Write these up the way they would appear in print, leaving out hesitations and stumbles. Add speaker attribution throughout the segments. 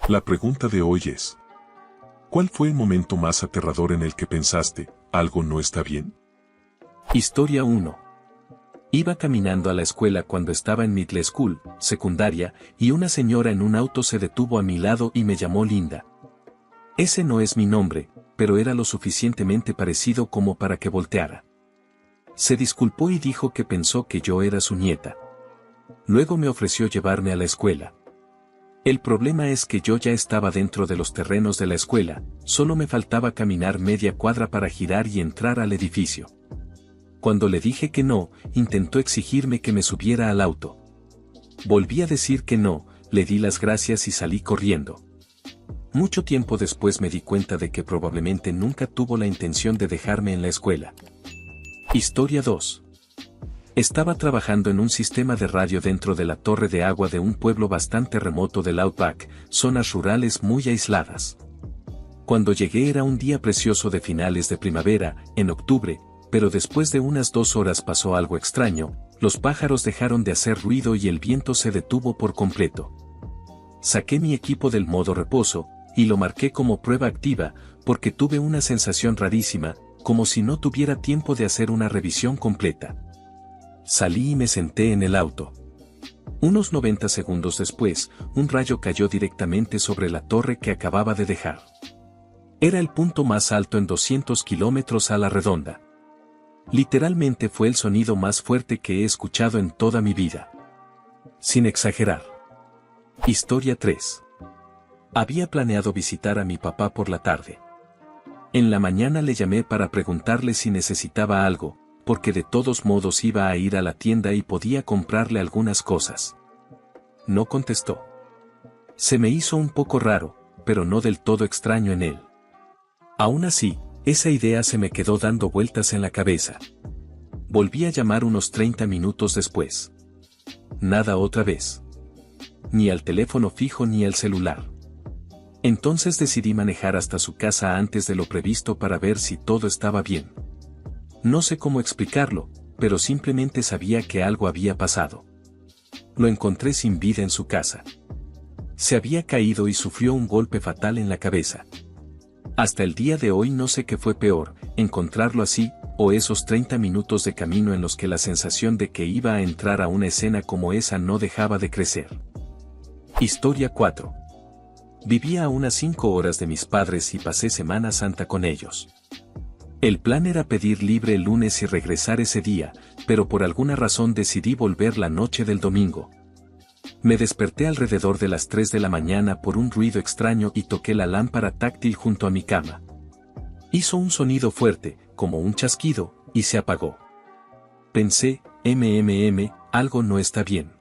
Speaker 1: La pregunta de hoy es: ¿cuál fue el momento más aterrador en el que pensaste, algo no está bien?
Speaker 2: Historia 1. Iba caminando a la escuela cuando estaba en middle school, secundaria, y una señora en un auto se detuvo a mi lado y me llamó Linda. Ese no es mi nombre, pero era lo suficientemente parecido como para que volteara. Se disculpó y dijo que pensó que yo era su nieta. Luego me ofreció llevarme a la escuela. El problema es que yo ya estaba dentro de los terrenos de la escuela, solo me faltaba caminar media cuadra para girar y entrar al edificio. Cuando le dije que no, intentó exigirme que me subiera al auto. Volví a decir que no, le di las gracias y salí corriendo. Mucho tiempo después me di cuenta de que probablemente nunca tuvo la intención de dejarme en la escuela. Historia 2. Estaba trabajando en un sistema de radio dentro de la torre de agua de un pueblo bastante remoto del Outback, zonas rurales muy aisladas. Cuando llegué era un día precioso de finales de primavera, en octubre, pero después de unas 2 horas pasó algo extraño, los pájaros dejaron de hacer ruido y el viento se detuvo por completo. Saqué mi equipo del modo reposo, y lo marqué como prueba activa, porque tuve una sensación rarísima, como si no tuviera tiempo de hacer una revisión completa. Salí y me senté en el auto. Unos 90 segundos después, un rayo cayó directamente sobre la torre que acababa de dejar. Era el punto más alto en 200 kilómetros a la redonda. Literalmente fue el sonido más fuerte que he escuchado en toda mi vida. Sin exagerar. Historia 3. Había planeado visitar a mi papá por la tarde. En la mañana le llamé para preguntarle si necesitaba algo, porque de todos modos iba a ir a la tienda y podía comprarle algunas cosas. No contestó. Se me hizo un poco raro, pero no del todo extraño en él. Aún así, esa idea se me quedó dando vueltas en la cabeza. Volví a llamar unos 30 minutos después. Nada otra vez. Ni al teléfono fijo ni al celular. Entonces decidí manejar hasta su casa antes de lo previsto para ver si todo estaba bien. No sé cómo explicarlo, pero simplemente sabía que algo había pasado. Lo encontré sin vida en su casa. Se había caído y sufrió un golpe fatal en la cabeza. Hasta el día de hoy no sé qué fue peor, encontrarlo así, o esos 30 minutos de camino en los que la sensación de que iba a entrar a una escena como esa no dejaba de crecer. Historia 4. Vivía a unas 5 horas de mis padres y pasé Semana Santa con ellos. El plan era pedir libre el lunes y regresar ese día, pero por alguna razón decidí volver la noche del domingo. Me desperté alrededor de las 3 de la mañana por un ruido extraño y toqué la lámpara táctil junto a mi cama. Hizo un sonido fuerte, como un chasquido, y se apagó. Pensé, algo no está bien.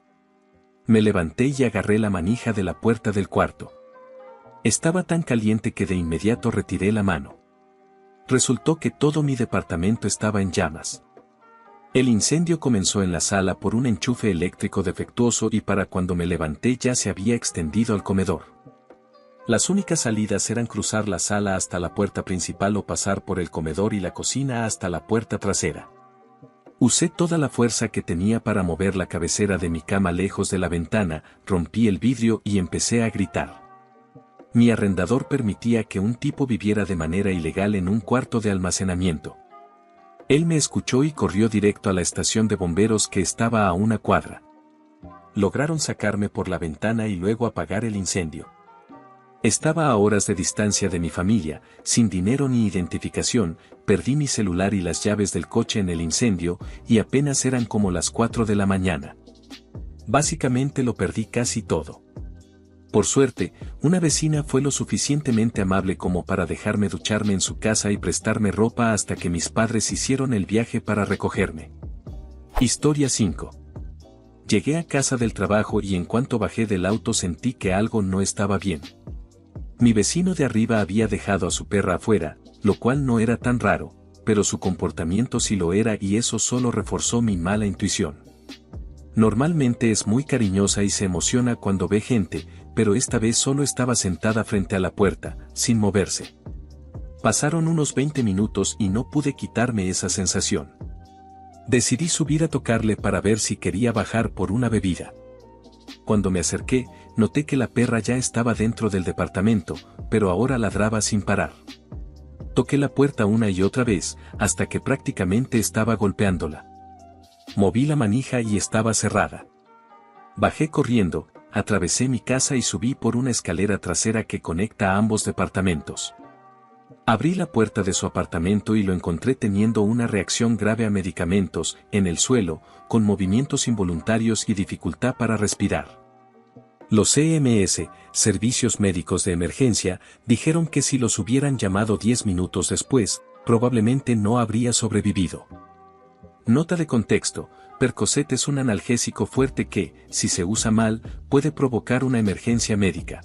Speaker 2: Me levanté y agarré la manija de la puerta del cuarto. Estaba tan caliente que de inmediato retiré la mano. Resultó que todo mi departamento estaba en llamas. El incendio comenzó en la sala por un enchufe eléctrico defectuoso y para cuando me levanté ya se había extendido al comedor. Las únicas salidas eran cruzar la sala hasta la puerta principal o pasar por el comedor y la cocina hasta la puerta trasera. Usé toda la fuerza que tenía para mover la cabecera de mi cama lejos de la ventana, rompí el vidrio y empecé a gritar. Mi arrendador permitía que un tipo viviera de manera ilegal en un cuarto de almacenamiento. Él me escuchó y corrió directo a la estación de bomberos que estaba a una cuadra. Lograron sacarme por la ventana y luego apagar el incendio. Estaba a horas de distancia de mi familia, sin dinero ni identificación, perdí mi celular y las llaves del coche en el incendio, y apenas eran como las 4 de la mañana. Básicamente lo perdí casi todo. Por suerte, una vecina fue lo suficientemente amable como para dejarme ducharme en su casa y prestarme ropa hasta que mis padres hicieron el viaje para recogerme. Historia 5. Llegué a casa del trabajo y en cuanto bajé del auto sentí que algo no estaba bien. Mi vecino de arriba había dejado a su perra afuera, lo cual no era tan raro, pero su comportamiento sí lo era y eso solo reforzó mi mala intuición. Normalmente es muy cariñosa y se emociona cuando ve gente, pero esta vez solo estaba sentada frente a la puerta, sin moverse. Pasaron unos 20 minutos y no pude quitarme esa sensación. Decidí subir a tocarle para ver si quería bajar por una bebida. Cuando me acerqué, noté que la perra ya estaba dentro del departamento, pero ahora ladraba sin parar. Toqué la puerta una y otra vez, hasta que prácticamente estaba golpeándola. Moví la manija y estaba cerrada. Bajé corriendo, atravesé mi casa y subí por una escalera trasera que conecta a ambos departamentos. Abrí la puerta de su apartamento y lo encontré teniendo una reacción grave a medicamentos, en el suelo, con movimientos involuntarios y dificultad para respirar. Los EMS, Servicios Médicos de Emergencia, dijeron que si los hubieran llamado 10 minutos después, probablemente no habría sobrevivido. Nota de contexto: Percocet es un analgésico fuerte que, si se usa mal, puede provocar una emergencia médica.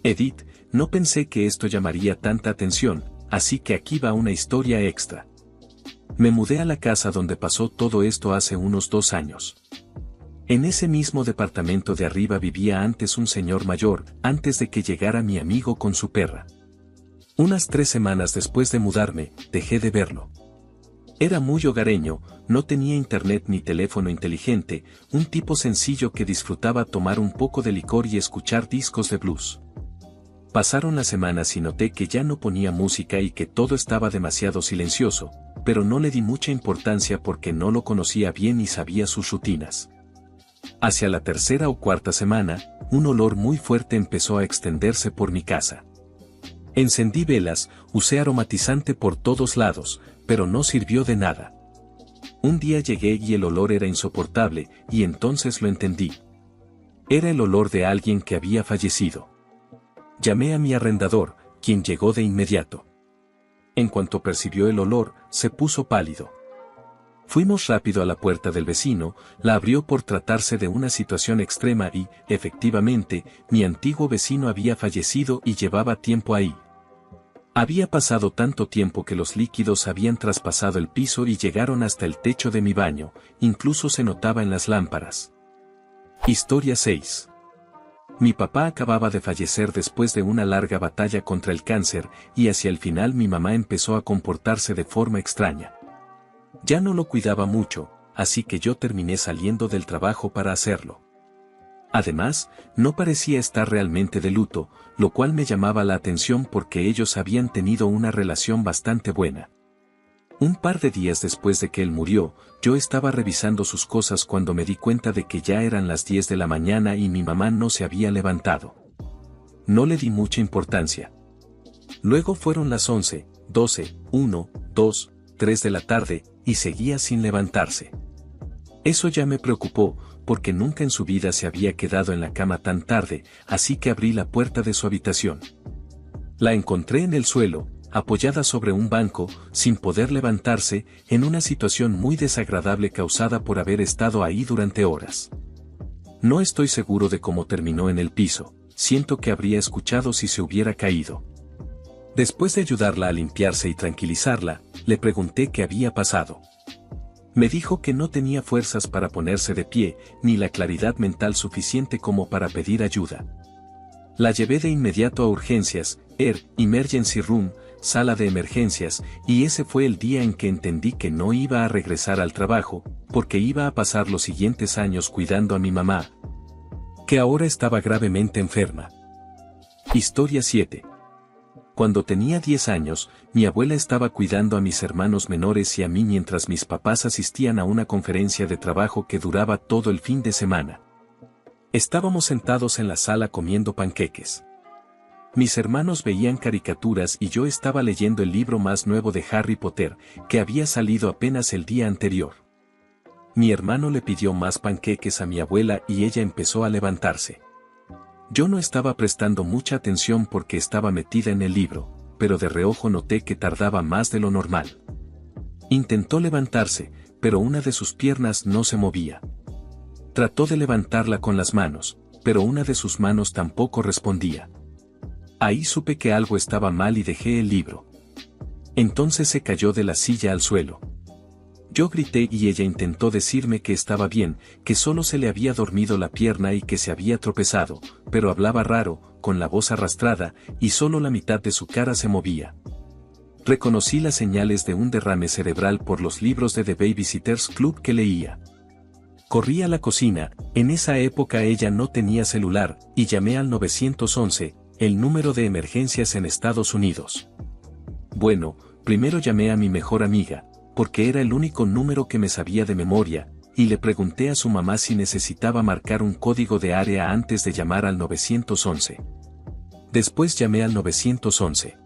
Speaker 2: Edit: no pensé que esto llamaría tanta atención, así que aquí va una historia extra. Me mudé a la casa donde pasó todo esto hace unos 2 años. En ese mismo departamento de arriba vivía antes un señor mayor, antes de que llegara mi amigo con su perra. Unas 3 semanas después de mudarme, dejé de verlo. Era muy hogareño, no tenía internet ni teléfono inteligente, un tipo sencillo que disfrutaba tomar un poco de licor y escuchar discos de blues. Pasaron las semanas y noté que ya no ponía música y que todo estaba demasiado silencioso, pero no le di mucha importancia porque no lo conocía bien y sabía sus rutinas. Hacia la 3ª o 4ª semana, un olor muy fuerte empezó a extenderse por mi casa. Encendí velas, usé aromatizante por todos lados, pero no sirvió de nada. Un día llegué y el olor era insoportable, y entonces lo entendí. Era el olor de alguien que había fallecido. Llamé a mi arrendador, quien llegó de inmediato. En cuanto percibió el olor, se puso pálido. Fuimos rápido a la puerta del vecino, la abrió por tratarse de una situación extrema y, efectivamente, mi antiguo vecino había fallecido y llevaba tiempo ahí. Había pasado tanto tiempo que los líquidos habían traspasado el piso y llegaron hasta el techo de mi baño, incluso se notaba en las lámparas. Historia 6. Mi papá acababa de fallecer después de una larga batalla contra el cáncer, y hacia el final mi mamá empezó a comportarse de forma extraña. Ya no lo cuidaba mucho, así que yo terminé saliendo del trabajo para hacerlo. Además, no parecía estar realmente de luto, lo cual me llamaba la atención porque ellos habían tenido una relación bastante buena. Un par de días después de que él murió, yo estaba revisando sus cosas cuando me di cuenta de que ya eran las 10 de la mañana y mi mamá no se había levantado. No le di mucha importancia. Luego fueron las 11, 12, 1, 2, 3 de la tarde, y seguía sin levantarse. Eso ya me preocupó, porque nunca en su vida se había quedado en la cama tan tarde, así que abrí la puerta de su habitación. La encontré en el suelo, apoyada sobre un banco, sin poder levantarse, en una situación muy desagradable causada por haber estado ahí durante horas. No estoy seguro de cómo terminó en el piso, siento que habría escuchado si se hubiera caído. Después de ayudarla a limpiarse y tranquilizarla, le pregunté qué había pasado. Me dijo que no tenía fuerzas para ponerse de pie, ni la claridad mental suficiente como para pedir ayuda. La llevé de inmediato a urgencias, Emergency Room, sala de emergencias, y ese fue el día en que entendí que no iba a regresar al trabajo, porque iba a pasar los siguientes años cuidando a mi mamá, que ahora estaba gravemente enferma. Historia 7. Cuando tenía 10 años, mi abuela estaba cuidando a mis hermanos menores y a mí mientras mis papás asistían a una conferencia de trabajo que duraba todo el fin de semana. Estábamos sentados en la sala comiendo panqueques. Mis hermanos veían caricaturas y yo estaba leyendo el libro más nuevo de Harry Potter, que había salido apenas el día anterior. Mi hermano le pidió más panqueques a mi abuela y ella empezó a levantarse. Yo no estaba prestando mucha atención porque estaba metida en el libro, pero de reojo noté que tardaba más de lo normal. Intentó levantarse, pero una de sus piernas no se movía. Trató de levantarla con las manos, pero una de sus manos tampoco respondía. Ahí supe que algo estaba mal y dejé el libro. Entonces se cayó de la silla al suelo. Yo grité y ella intentó decirme que estaba bien, que solo se le había dormido la pierna y que se había tropezado, pero hablaba raro, con la voz arrastrada, y solo la mitad de su cara se movía. Reconocí las señales de un derrame cerebral por los libros de The Babysitter's Club que leía. Corrí a la cocina, en esa época ella no tenía celular, y llamé al 911, el número de emergencias en Estados Unidos. Bueno, primero llamé a mi mejor amiga, porque era el único número que me sabía de memoria, y le pregunté a su mamá si necesitaba marcar un código de área antes de llamar al 911. Después llamé al 911.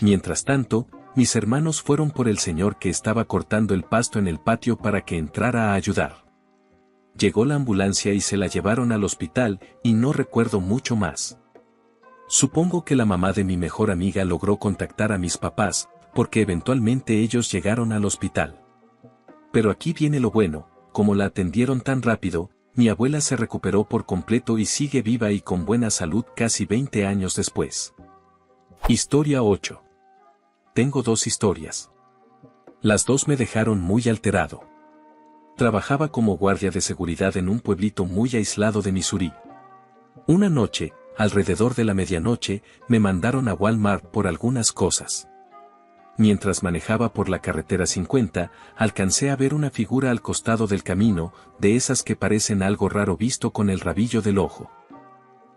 Speaker 2: Mientras tanto, mis hermanos fueron por el señor que estaba cortando el pasto en el patio para que entrara a ayudar. Llegó la ambulancia y se la llevaron al hospital, y no recuerdo mucho más. Supongo que la mamá de mi mejor amiga logró contactar a mis papás, porque eventualmente ellos llegaron al hospital. Pero aquí viene lo bueno, como la atendieron tan rápido, mi abuela se recuperó por completo y sigue viva y con buena salud casi 20 años después. Historia 8. Tengo 2 historias. Las 2 me dejaron muy alterado. Trabajaba como guardia de seguridad en un pueblito muy aislado de Missouri. Una noche, alrededor de la medianoche, me mandaron a Walmart por algunas cosas. Mientras manejaba por la carretera 50, alcancé a ver una figura al costado del camino, de esas que parecen algo raro visto con el rabillo del ojo.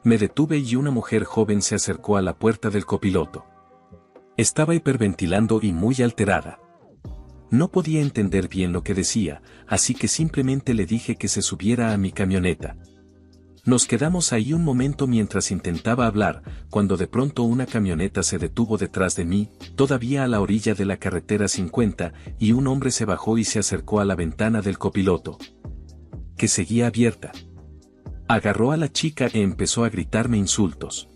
Speaker 2: Me detuve y una mujer joven se acercó a la puerta del copiloto. Estaba hiperventilando y muy alterada. No podía entender bien lo que decía, así que simplemente le dije que se subiera a mi camioneta. Nos quedamos ahí un momento mientras intentaba hablar, cuando de pronto una camioneta se detuvo detrás de mí, todavía a la orilla de la carretera 50, y un hombre se bajó y se acercó a la ventana del copiloto, que seguía abierta. Agarró a la chica e empezó a gritarme insultos.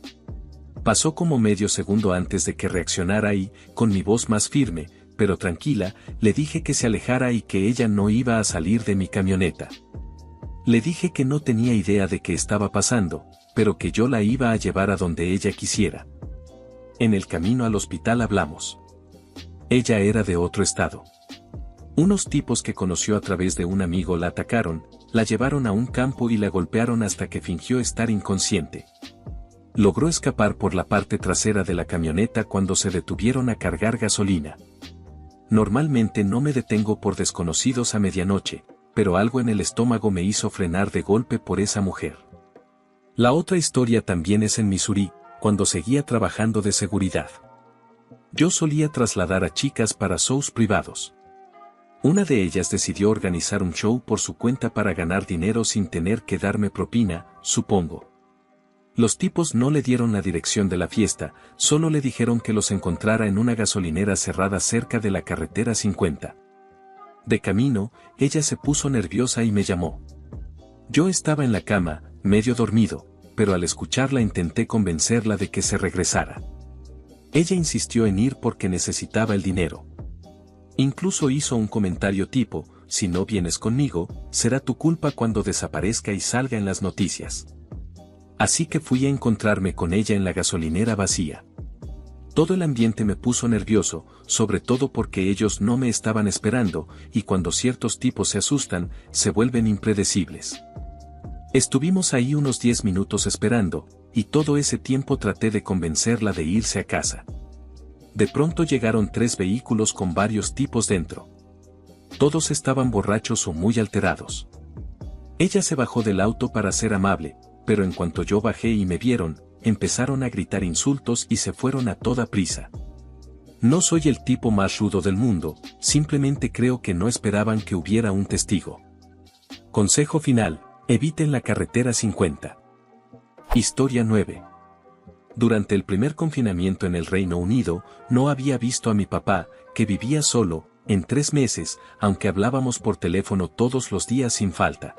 Speaker 2: Pasó como medio segundo antes de que reaccionara y, con mi voz más firme, pero tranquila, le dije que se alejara y que ella no iba a salir de mi camioneta. Le dije que no tenía idea de qué estaba pasando, pero que yo la iba a llevar a donde ella quisiera. En el camino al hospital hablamos. Ella era de otro estado. Unos tipos que conoció a través de un amigo la atacaron, la llevaron a un campo y la golpearon hasta que fingió estar inconsciente. Logró escapar por la parte trasera de la camioneta cuando se detuvieron a cargar gasolina. Normalmente no me detengo por desconocidos a medianoche, pero algo en el estómago me hizo frenar de golpe por esa mujer. La otra historia también es en Missouri, cuando seguía trabajando de seguridad. Yo solía trasladar a chicas para shows privados. Una de ellas decidió organizar un show por su cuenta para ganar dinero sin tener que darme propina, supongo. Los tipos no le dieron la dirección de la fiesta, solo le dijeron que los encontrara en una gasolinera cerrada cerca de la carretera 50. De camino, ella se puso nerviosa y me llamó. Yo estaba en la cama, medio dormido, pero al escucharla intenté convencerla de que se regresara. Ella insistió en ir porque necesitaba el dinero. Incluso hizo un comentario tipo, si no vienes conmigo, será tu culpa cuando desaparezca y salga en las noticias. Así que fui a encontrarme con ella en la gasolinera vacía. Todo el ambiente me puso nervioso, sobre todo porque ellos no me estaban esperando, y cuando ciertos tipos se asustan, se vuelven impredecibles. Estuvimos ahí unos 10 minutos esperando, y todo ese tiempo traté de convencerla de irse a casa. De pronto llegaron 3 vehículos con varios tipos dentro. Todos estaban borrachos o muy alterados. Ella se bajó del auto para ser amable, pero en cuanto yo bajé y me vieron, empezaron a gritar insultos y se fueron a toda prisa. No soy el tipo más rudo del mundo, simplemente creo que no esperaban que hubiera un testigo. Consejo final, eviten la carretera 50. Historia 9. Durante el primer confinamiento en el Reino Unido, no había visto a mi papá, que vivía solo, en 3 meses, aunque hablábamos por teléfono todos los días sin falta.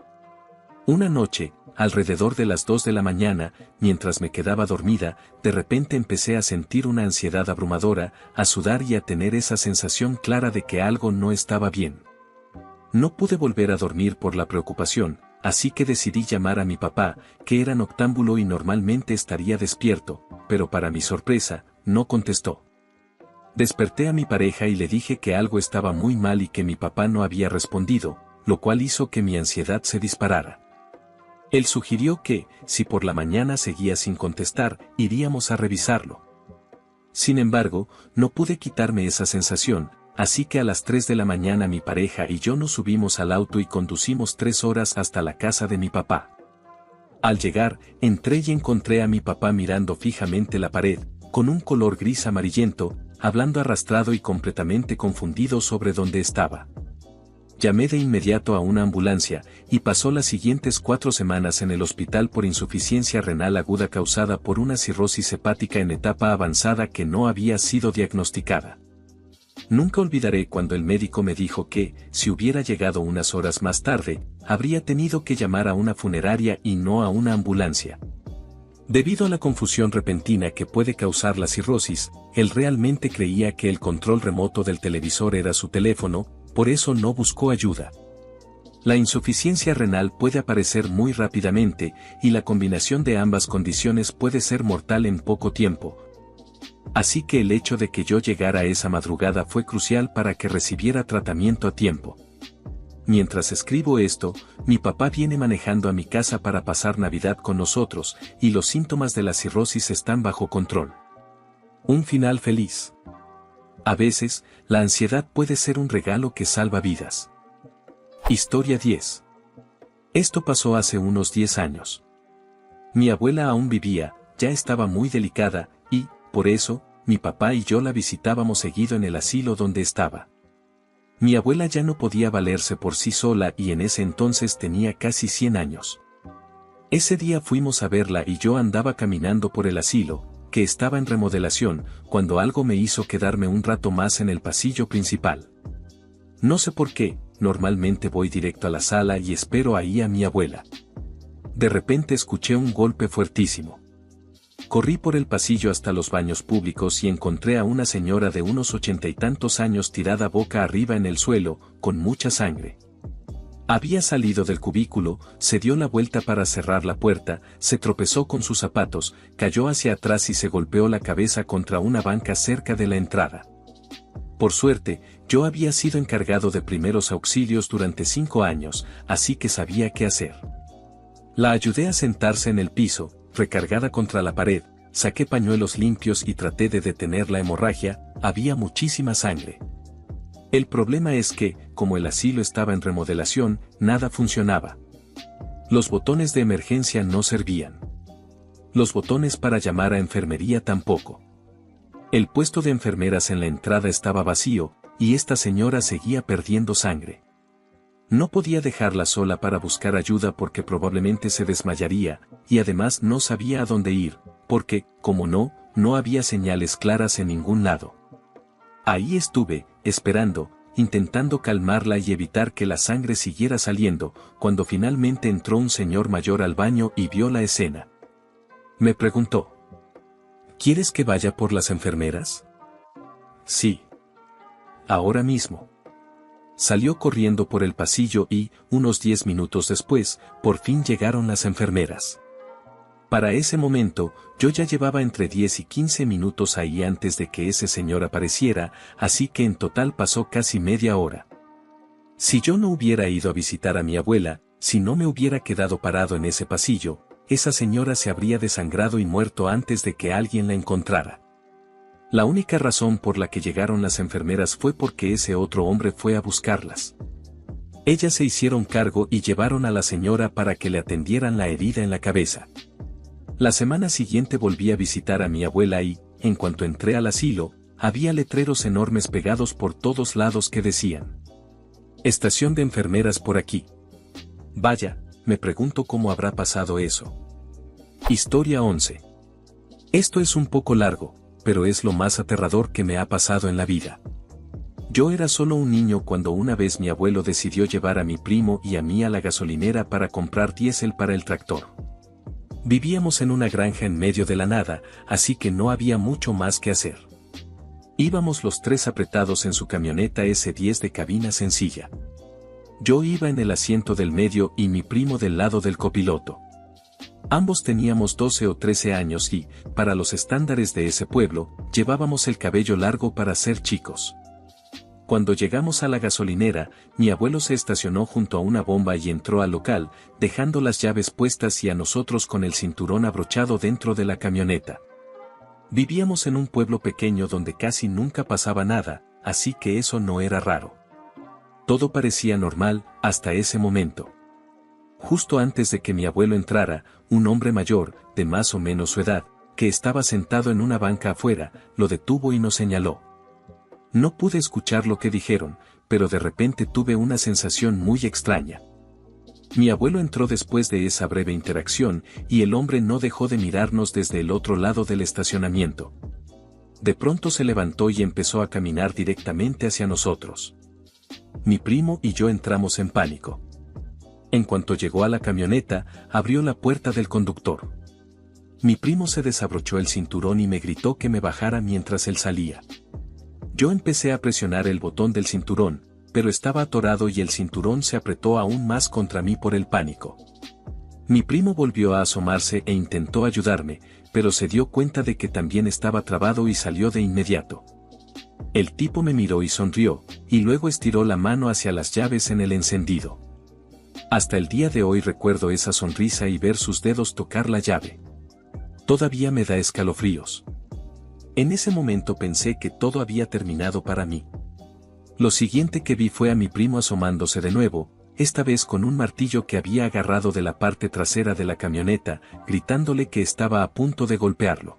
Speaker 2: Una noche, alrededor de las 2 de la mañana, mientras me quedaba dormida, de repente empecé a sentir una ansiedad abrumadora, a sudar y a tener esa sensación clara de que algo no estaba bien. No pude volver a dormir por la preocupación, así que decidí llamar a mi papá, que era noctámbulo y normalmente estaría despierto, pero para mi sorpresa, no contestó. Desperté a mi pareja y le dije que algo estaba muy mal y que mi papá no había respondido, lo cual hizo que mi ansiedad se disparara. Él sugirió que, si por la mañana seguía sin contestar, iríamos a revisarlo. Sin embargo, no pude quitarme esa sensación, así que a las 3 de la mañana mi pareja y yo nos subimos al auto y conducimos 3 horas hasta la casa de mi papá. Al llegar, entré y encontré a mi papá mirando fijamente la pared, con un color gris amarillento, hablando arrastrado y completamente confundido sobre dónde estaba. Llamé de inmediato a una ambulancia, y pasó las siguientes 4 semanas en el hospital por insuficiencia renal aguda causada por una cirrosis hepática en etapa avanzada que no había sido diagnosticada. Nunca olvidaré cuando el médico me dijo que, si hubiera llegado unas horas más tarde, habría tenido que llamar a una funeraria y no a una ambulancia. Debido a la confusión repentina que puede causar la cirrosis, él realmente creía que el control remoto del televisor era su teléfono, por eso no buscó ayuda. La insuficiencia renal puede aparecer muy rápidamente, y la combinación de ambas condiciones puede ser mortal en poco tiempo. Así que el hecho de que yo llegara esa madrugada fue crucial para que recibiera tratamiento a tiempo. Mientras escribo esto, mi papá viene manejando a mi casa para pasar Navidad con nosotros, y los síntomas de la cirrosis están bajo control. Un final feliz. A veces, la ansiedad puede ser un regalo que salva vidas. Historia 10. Esto pasó hace unos 10 años. Mi abuela aún vivía, ya estaba muy delicada, y, por eso, mi papá y yo la visitábamos seguido en el asilo donde estaba. Mi abuela ya no podía valerse por sí sola y en ese entonces tenía casi 100 años. Ese día fuimos a verla y yo andaba caminando por el asilo, que estaba en remodelación, cuando algo me hizo quedarme un rato más en el pasillo principal. No sé por qué, normalmente voy directo a la sala y espero ahí a mi abuela. De repente escuché un golpe fuertísimo. Corrí por el pasillo hasta los baños públicos y encontré a una señora de unos 80 y tantos años tirada boca arriba en el suelo, con mucha sangre. Había salido del cubículo, se dio la vuelta para cerrar la puerta, se tropezó con sus zapatos, cayó hacia atrás y se golpeó la cabeza contra una banca cerca de la entrada. Por suerte, yo había sido encargado de primeros auxilios durante 5 años, así que sabía qué hacer. La ayudé a sentarse en el piso, recargada contra la pared, saqué pañuelos limpios y traté de detener la hemorragia, había muchísima sangre. El problema es que, como el asilo estaba en remodelación, nada funcionaba. Los botones de emergencia no servían. Los botones para llamar a enfermería tampoco. El puesto de enfermeras en la entrada estaba vacío, y esta señora seguía perdiendo sangre. No podía dejarla sola para buscar ayuda porque probablemente se desmayaría, y además no sabía a dónde ir, porque, como no había señales claras en ningún lado. Ahí estuve, esperando, intentando calmarla y evitar que la sangre siguiera saliendo, cuando finalmente entró un señor mayor al baño y vio la escena. Me preguntó: ¿quieres que vaya por las enfermeras? Sí. Ahora mismo. Salió corriendo por el pasillo y, unos 10 minutos después, por fin llegaron las enfermeras. Para ese momento, yo ya llevaba entre 10 y 15 minutos ahí antes de que ese señor apareciera, así que en total pasó casi media hora. Si yo no hubiera ido a visitar a mi abuela, si no me hubiera quedado parado en ese pasillo, esa señora se habría desangrado y muerto antes de que alguien la encontrara. La única razón por la que llegaron las enfermeras fue porque ese otro hombre fue a buscarlas. Ellas se hicieron cargo y llevaron a la señora para que le atendieran la herida en la cabeza. La semana siguiente volví a visitar a mi abuela y, en cuanto entré al asilo, había letreros enormes pegados por todos lados que decían: estación de enfermeras por aquí. Vaya, me pregunto cómo habrá pasado eso. Historia 11. Esto es un poco largo, pero es lo más aterrador que me ha pasado en la vida. Yo era solo un niño cuando una vez mi abuelo decidió llevar a mi primo y a mí a la gasolinera para comprar diésel para el tractor. Vivíamos en una granja en medio de la nada, así que no había mucho más que hacer. Íbamos los 3 apretados en su camioneta S10 de cabina sencilla. Yo iba en el asiento del medio y mi primo del lado del copiloto. Ambos teníamos 12 o 13 años y, para los estándares de ese pueblo, llevábamos el cabello largo para ser chicos. Cuando llegamos a la gasolinera, mi abuelo se estacionó junto a una bomba y entró al local, dejando las llaves puestas y a nosotros con el cinturón abrochado dentro de la camioneta. Vivíamos en un pueblo pequeño donde casi nunca pasaba nada, así que eso no era raro. Todo parecía normal, hasta ese momento. Justo antes de que mi abuelo entrara, un hombre mayor, de más o menos su edad, que estaba sentado en una banca afuera, lo detuvo y nos señaló. No pude escuchar lo que dijeron, pero de repente tuve una sensación muy extraña. Mi abuelo entró después de esa breve interacción, y el hombre no dejó de mirarnos desde el otro lado del estacionamiento. De pronto se levantó y empezó a caminar directamente hacia nosotros. Mi primo y yo entramos en pánico. En cuanto llegó a la camioneta, abrió la puerta del conductor. Mi primo se desabrochó el cinturón y me gritó que me bajara mientras él salía. Yo empecé a presionar el botón del cinturón, pero estaba atorado y el cinturón se apretó aún más contra mí por el pánico. Mi primo volvió a asomarse e intentó ayudarme, pero se dio cuenta de que también estaba trabado y salió de inmediato. El tipo me miró y sonrió, y luego estiró la mano hacia las llaves en el encendido. Hasta el día de hoy recuerdo esa sonrisa y ver sus dedos tocar la llave. Todavía me da escalofríos. En ese momento pensé que todo había terminado para mí. Lo siguiente que vi fue a mi primo asomándose de nuevo, esta vez con un martillo que había agarrado de la parte trasera de la camioneta, gritándole que estaba a punto de golpearlo.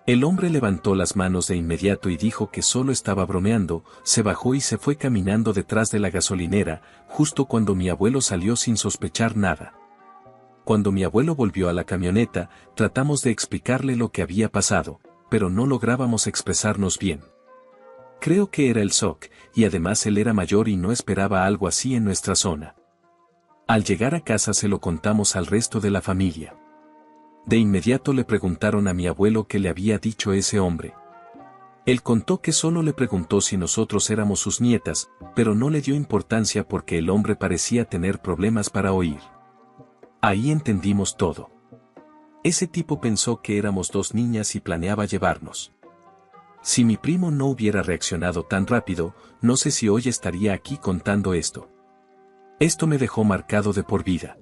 Speaker 2: El hombre levantó las manos de inmediato y dijo que solo estaba bromeando, se bajó y se fue caminando detrás de la gasolinera, justo cuando mi abuelo salió sin sospechar nada. Cuando mi abuelo volvió a la camioneta, tratamos de explicarle lo que había pasado, pero no lográbamos expresarnos bien. Creo que era el shock, y además él era mayor y no esperaba algo así en nuestra zona. Al llegar a casa se lo contamos al resto de la familia. De inmediato le preguntaron a mi abuelo qué le había dicho ese hombre. Él contó que solo le preguntó si nosotros éramos sus nietas, pero no le dio importancia porque el hombre parecía tener problemas para oír. Ahí entendimos todo. Ese tipo pensó que éramos dos niñas y planeaba llevarnos. Si mi primo no hubiera reaccionado tan rápido, no sé si hoy estaría aquí contando esto. Esto me dejó marcado de por vida.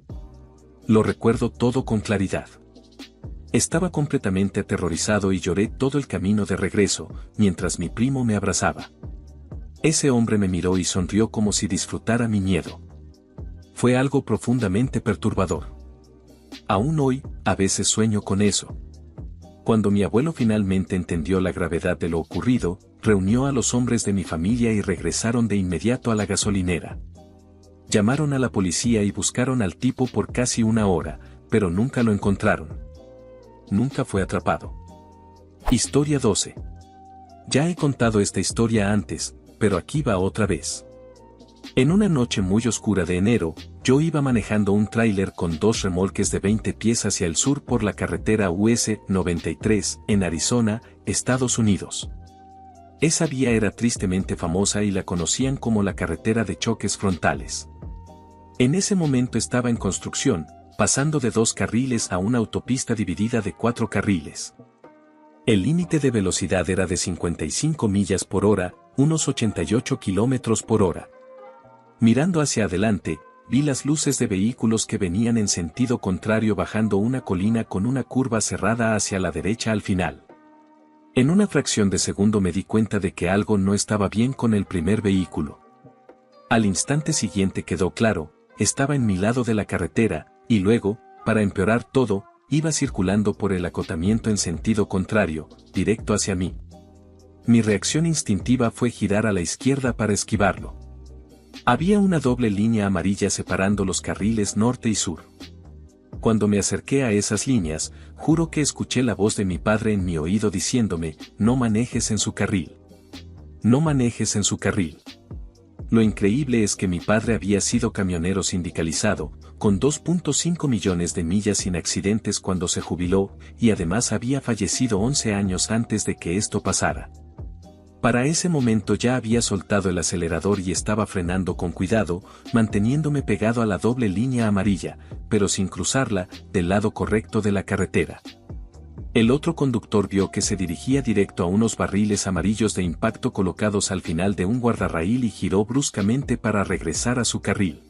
Speaker 2: Lo recuerdo todo con claridad. Estaba completamente aterrorizado y lloré todo el camino de regreso, mientras mi primo me abrazaba. Ese hombre me miró y sonrió como si disfrutara mi miedo. Fue algo profundamente perturbador. Aún hoy, a veces sueño con eso. Cuando mi abuelo finalmente entendió la gravedad de lo ocurrido, reunió a los hombres de mi familia y regresaron de inmediato a la gasolinera. Llamaron a la policía y buscaron al tipo por casi una hora, pero nunca lo encontraron. Nunca fue atrapado. Historia 12. Ya he contado esta historia antes, pero aquí va otra vez. En una noche muy oscura de enero, yo iba manejando un tráiler con 2 remolques de 20 pies hacia el sur por la carretera US 93, en Arizona, Estados Unidos. Esa vía era tristemente famosa y la conocían como la carretera de choques frontales. En ese momento estaba en construcción, pasando de 2 carriles a una autopista dividida de 4 carriles. El límite de velocidad era de 55 millas por hora, unos 88 kilómetros por hora. Mirando hacia adelante, vi las luces de vehículos que venían en sentido contrario bajando una colina con una curva cerrada hacia la derecha al final. En una fracción de segundo me di cuenta de que algo no estaba bien con el primer vehículo. Al instante siguiente quedó claro, estaba en mi lado de la carretera, y luego, para empeorar todo, iba circulando por el acotamiento en sentido contrario, directo hacia mí. Mi reacción instintiva fue girar a la izquierda para esquivarlo. Había una doble línea amarilla separando los carriles norte y sur. Cuando me acerqué a esas líneas, juro que escuché la voz de mi padre en mi oído diciéndome, no manejes en su carril. No manejes en su carril. Lo increíble es que mi padre había sido camionero sindicalizado, con 2.5 millones de millas sin accidentes cuando se jubiló, y además había fallecido 11 años antes de que esto pasara. Para ese momento ya había soltado el acelerador y estaba frenando con cuidado, manteniéndome pegado a la doble línea amarilla, pero sin cruzarla, del lado correcto de la carretera. El otro conductor vio que se dirigía directo a unos barriles amarillos de impacto colocados al final de un guardarraíl y giró bruscamente para regresar a su carril.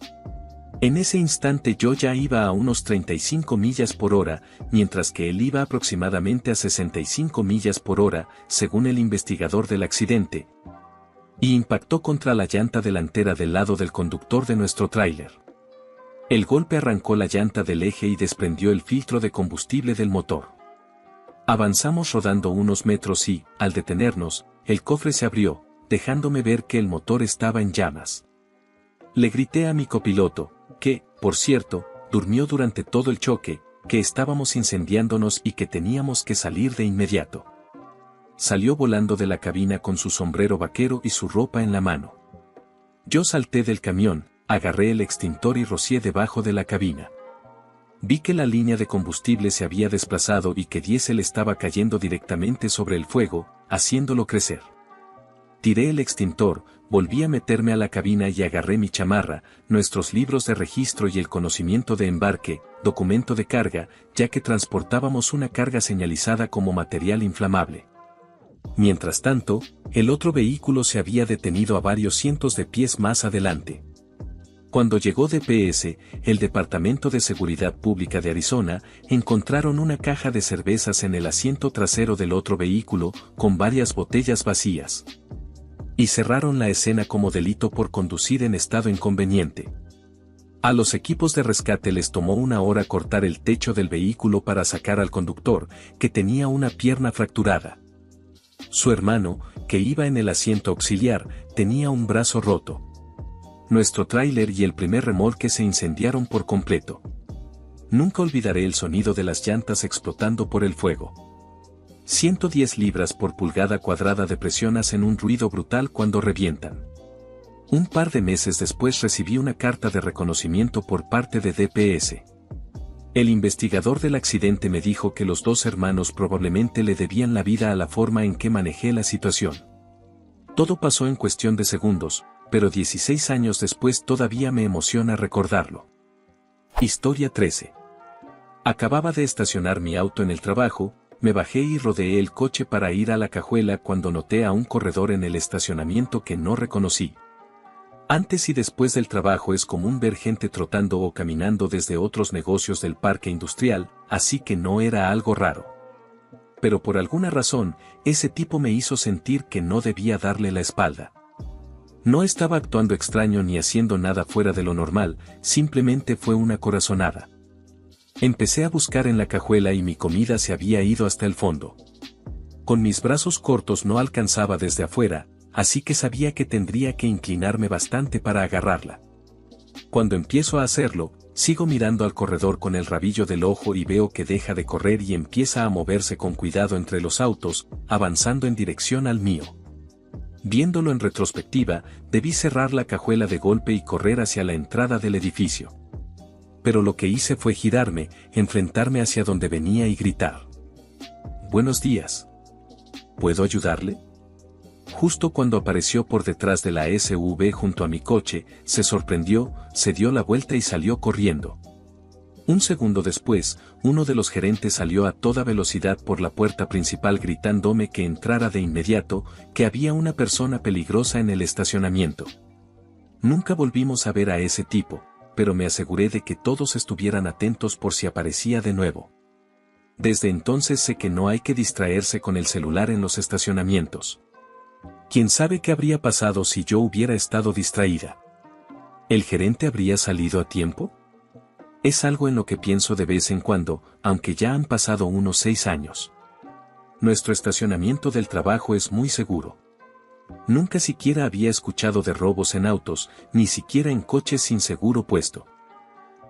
Speaker 2: En ese instante yo ya iba a unos 35 millas por hora, mientras que él iba aproximadamente a 65 millas por hora, según el investigador del accidente. y impactó contra la llanta delantera del lado del conductor de nuestro tráiler. El golpe arrancó la llanta del eje y desprendió el filtro de combustible del motor. Avanzamos rodando unos metros y, al detenernos, el cofre se abrió, dejándome ver que el motor estaba en llamas. Le grité a mi copiloto, que, por cierto, durmió durante todo el choque, que estábamos incendiándonos y que teníamos que salir de inmediato. Salió volando de la cabina con su sombrero vaquero y su ropa en la mano. Yo salté del camión, agarré el extintor y rocié debajo de la cabina. Vi que la línea de combustible se había desplazado y que diésel estaba cayendo directamente sobre el fuego, haciéndolo crecer. Tiré el extintor, volví a meterme a la cabina y agarré mi chamarra, nuestros libros de registro y el conocimiento de embarque, documento de carga, ya que transportábamos una carga señalizada como material inflamable. Mientras tanto, el otro vehículo se había detenido a varios cientos de pies más adelante. Cuando llegó DPS, el Departamento de Seguridad Pública de Arizona, encontraron una caja de cervezas en el asiento trasero del otro vehículo, con varias botellas vacías. Y cerraron la escena como delito por conducir en estado inconveniente. A los equipos de rescate les tomó 1 hora cortar el techo del vehículo para sacar al conductor, que tenía una pierna fracturada. Su hermano, que iba en el asiento auxiliar, tenía un brazo roto. Nuestro tráiler y el primer remolque se incendiaron por completo. Nunca olvidaré el sonido de las llantas explotando por el fuego. 110 libras por pulgada cuadrada de presión hacen un ruido brutal cuando revientan. Un par de meses después recibí una carta de reconocimiento por parte de DPS. El investigador del accidente me dijo que los 2 hermanos probablemente le debían la vida a la forma en que manejé la situación. Todo pasó en cuestión de segundos, pero 16 años después todavía me emociona recordarlo. Historia 13. Acababa de estacionar mi auto en el trabajo, me bajé y rodeé el coche para ir a la cajuela cuando noté a un corredor en el estacionamiento que no reconocí. Antes y después del trabajo es común ver gente trotando o caminando desde otros negocios del parque industrial, así que no era algo raro. Pero por alguna razón, ese tipo me hizo sentir que no debía darle la espalda. No estaba actuando extraño ni haciendo nada fuera de lo normal, simplemente fue una corazonada. Empecé a buscar en la cajuela y mi comida se había ido hasta el fondo. Con mis brazos cortos no alcanzaba desde afuera, así que sabía que tendría que inclinarme bastante para agarrarla. Cuando empiezo a hacerlo, sigo mirando al corredor con el rabillo del ojo y veo que deja de correr y empieza a moverse con cuidado entre los autos, avanzando en dirección al mío. Viéndolo en retrospectiva, debí cerrar la cajuela de golpe y correr hacia la entrada del edificio. Pero lo que hice fue girarme, enfrentarme hacia donde venía y gritar. «Buenos días. ¿Puedo ayudarle?». Justo cuando apareció por detrás de la SUV junto a mi coche, se sorprendió, se dio la vuelta y salió corriendo. Un segundo después, uno de los gerentes salió a toda velocidad por la puerta principal gritándome que entrara de inmediato, que había una persona peligrosa en el estacionamiento. Nunca volvimos a ver a ese tipo, pero me aseguré de que todos estuvieran atentos por si aparecía de nuevo. Desde entonces sé que no hay que distraerse con el celular en los estacionamientos. ¿Quién sabe qué habría pasado si yo hubiera estado distraída? ¿El gerente habría salido a tiempo? Es algo en lo que pienso de vez en cuando, aunque ya han pasado unos 6 años. Nuestro estacionamiento del trabajo es muy seguro. Nunca siquiera había escuchado de robos en autos, ni siquiera en coches sin seguro puesto.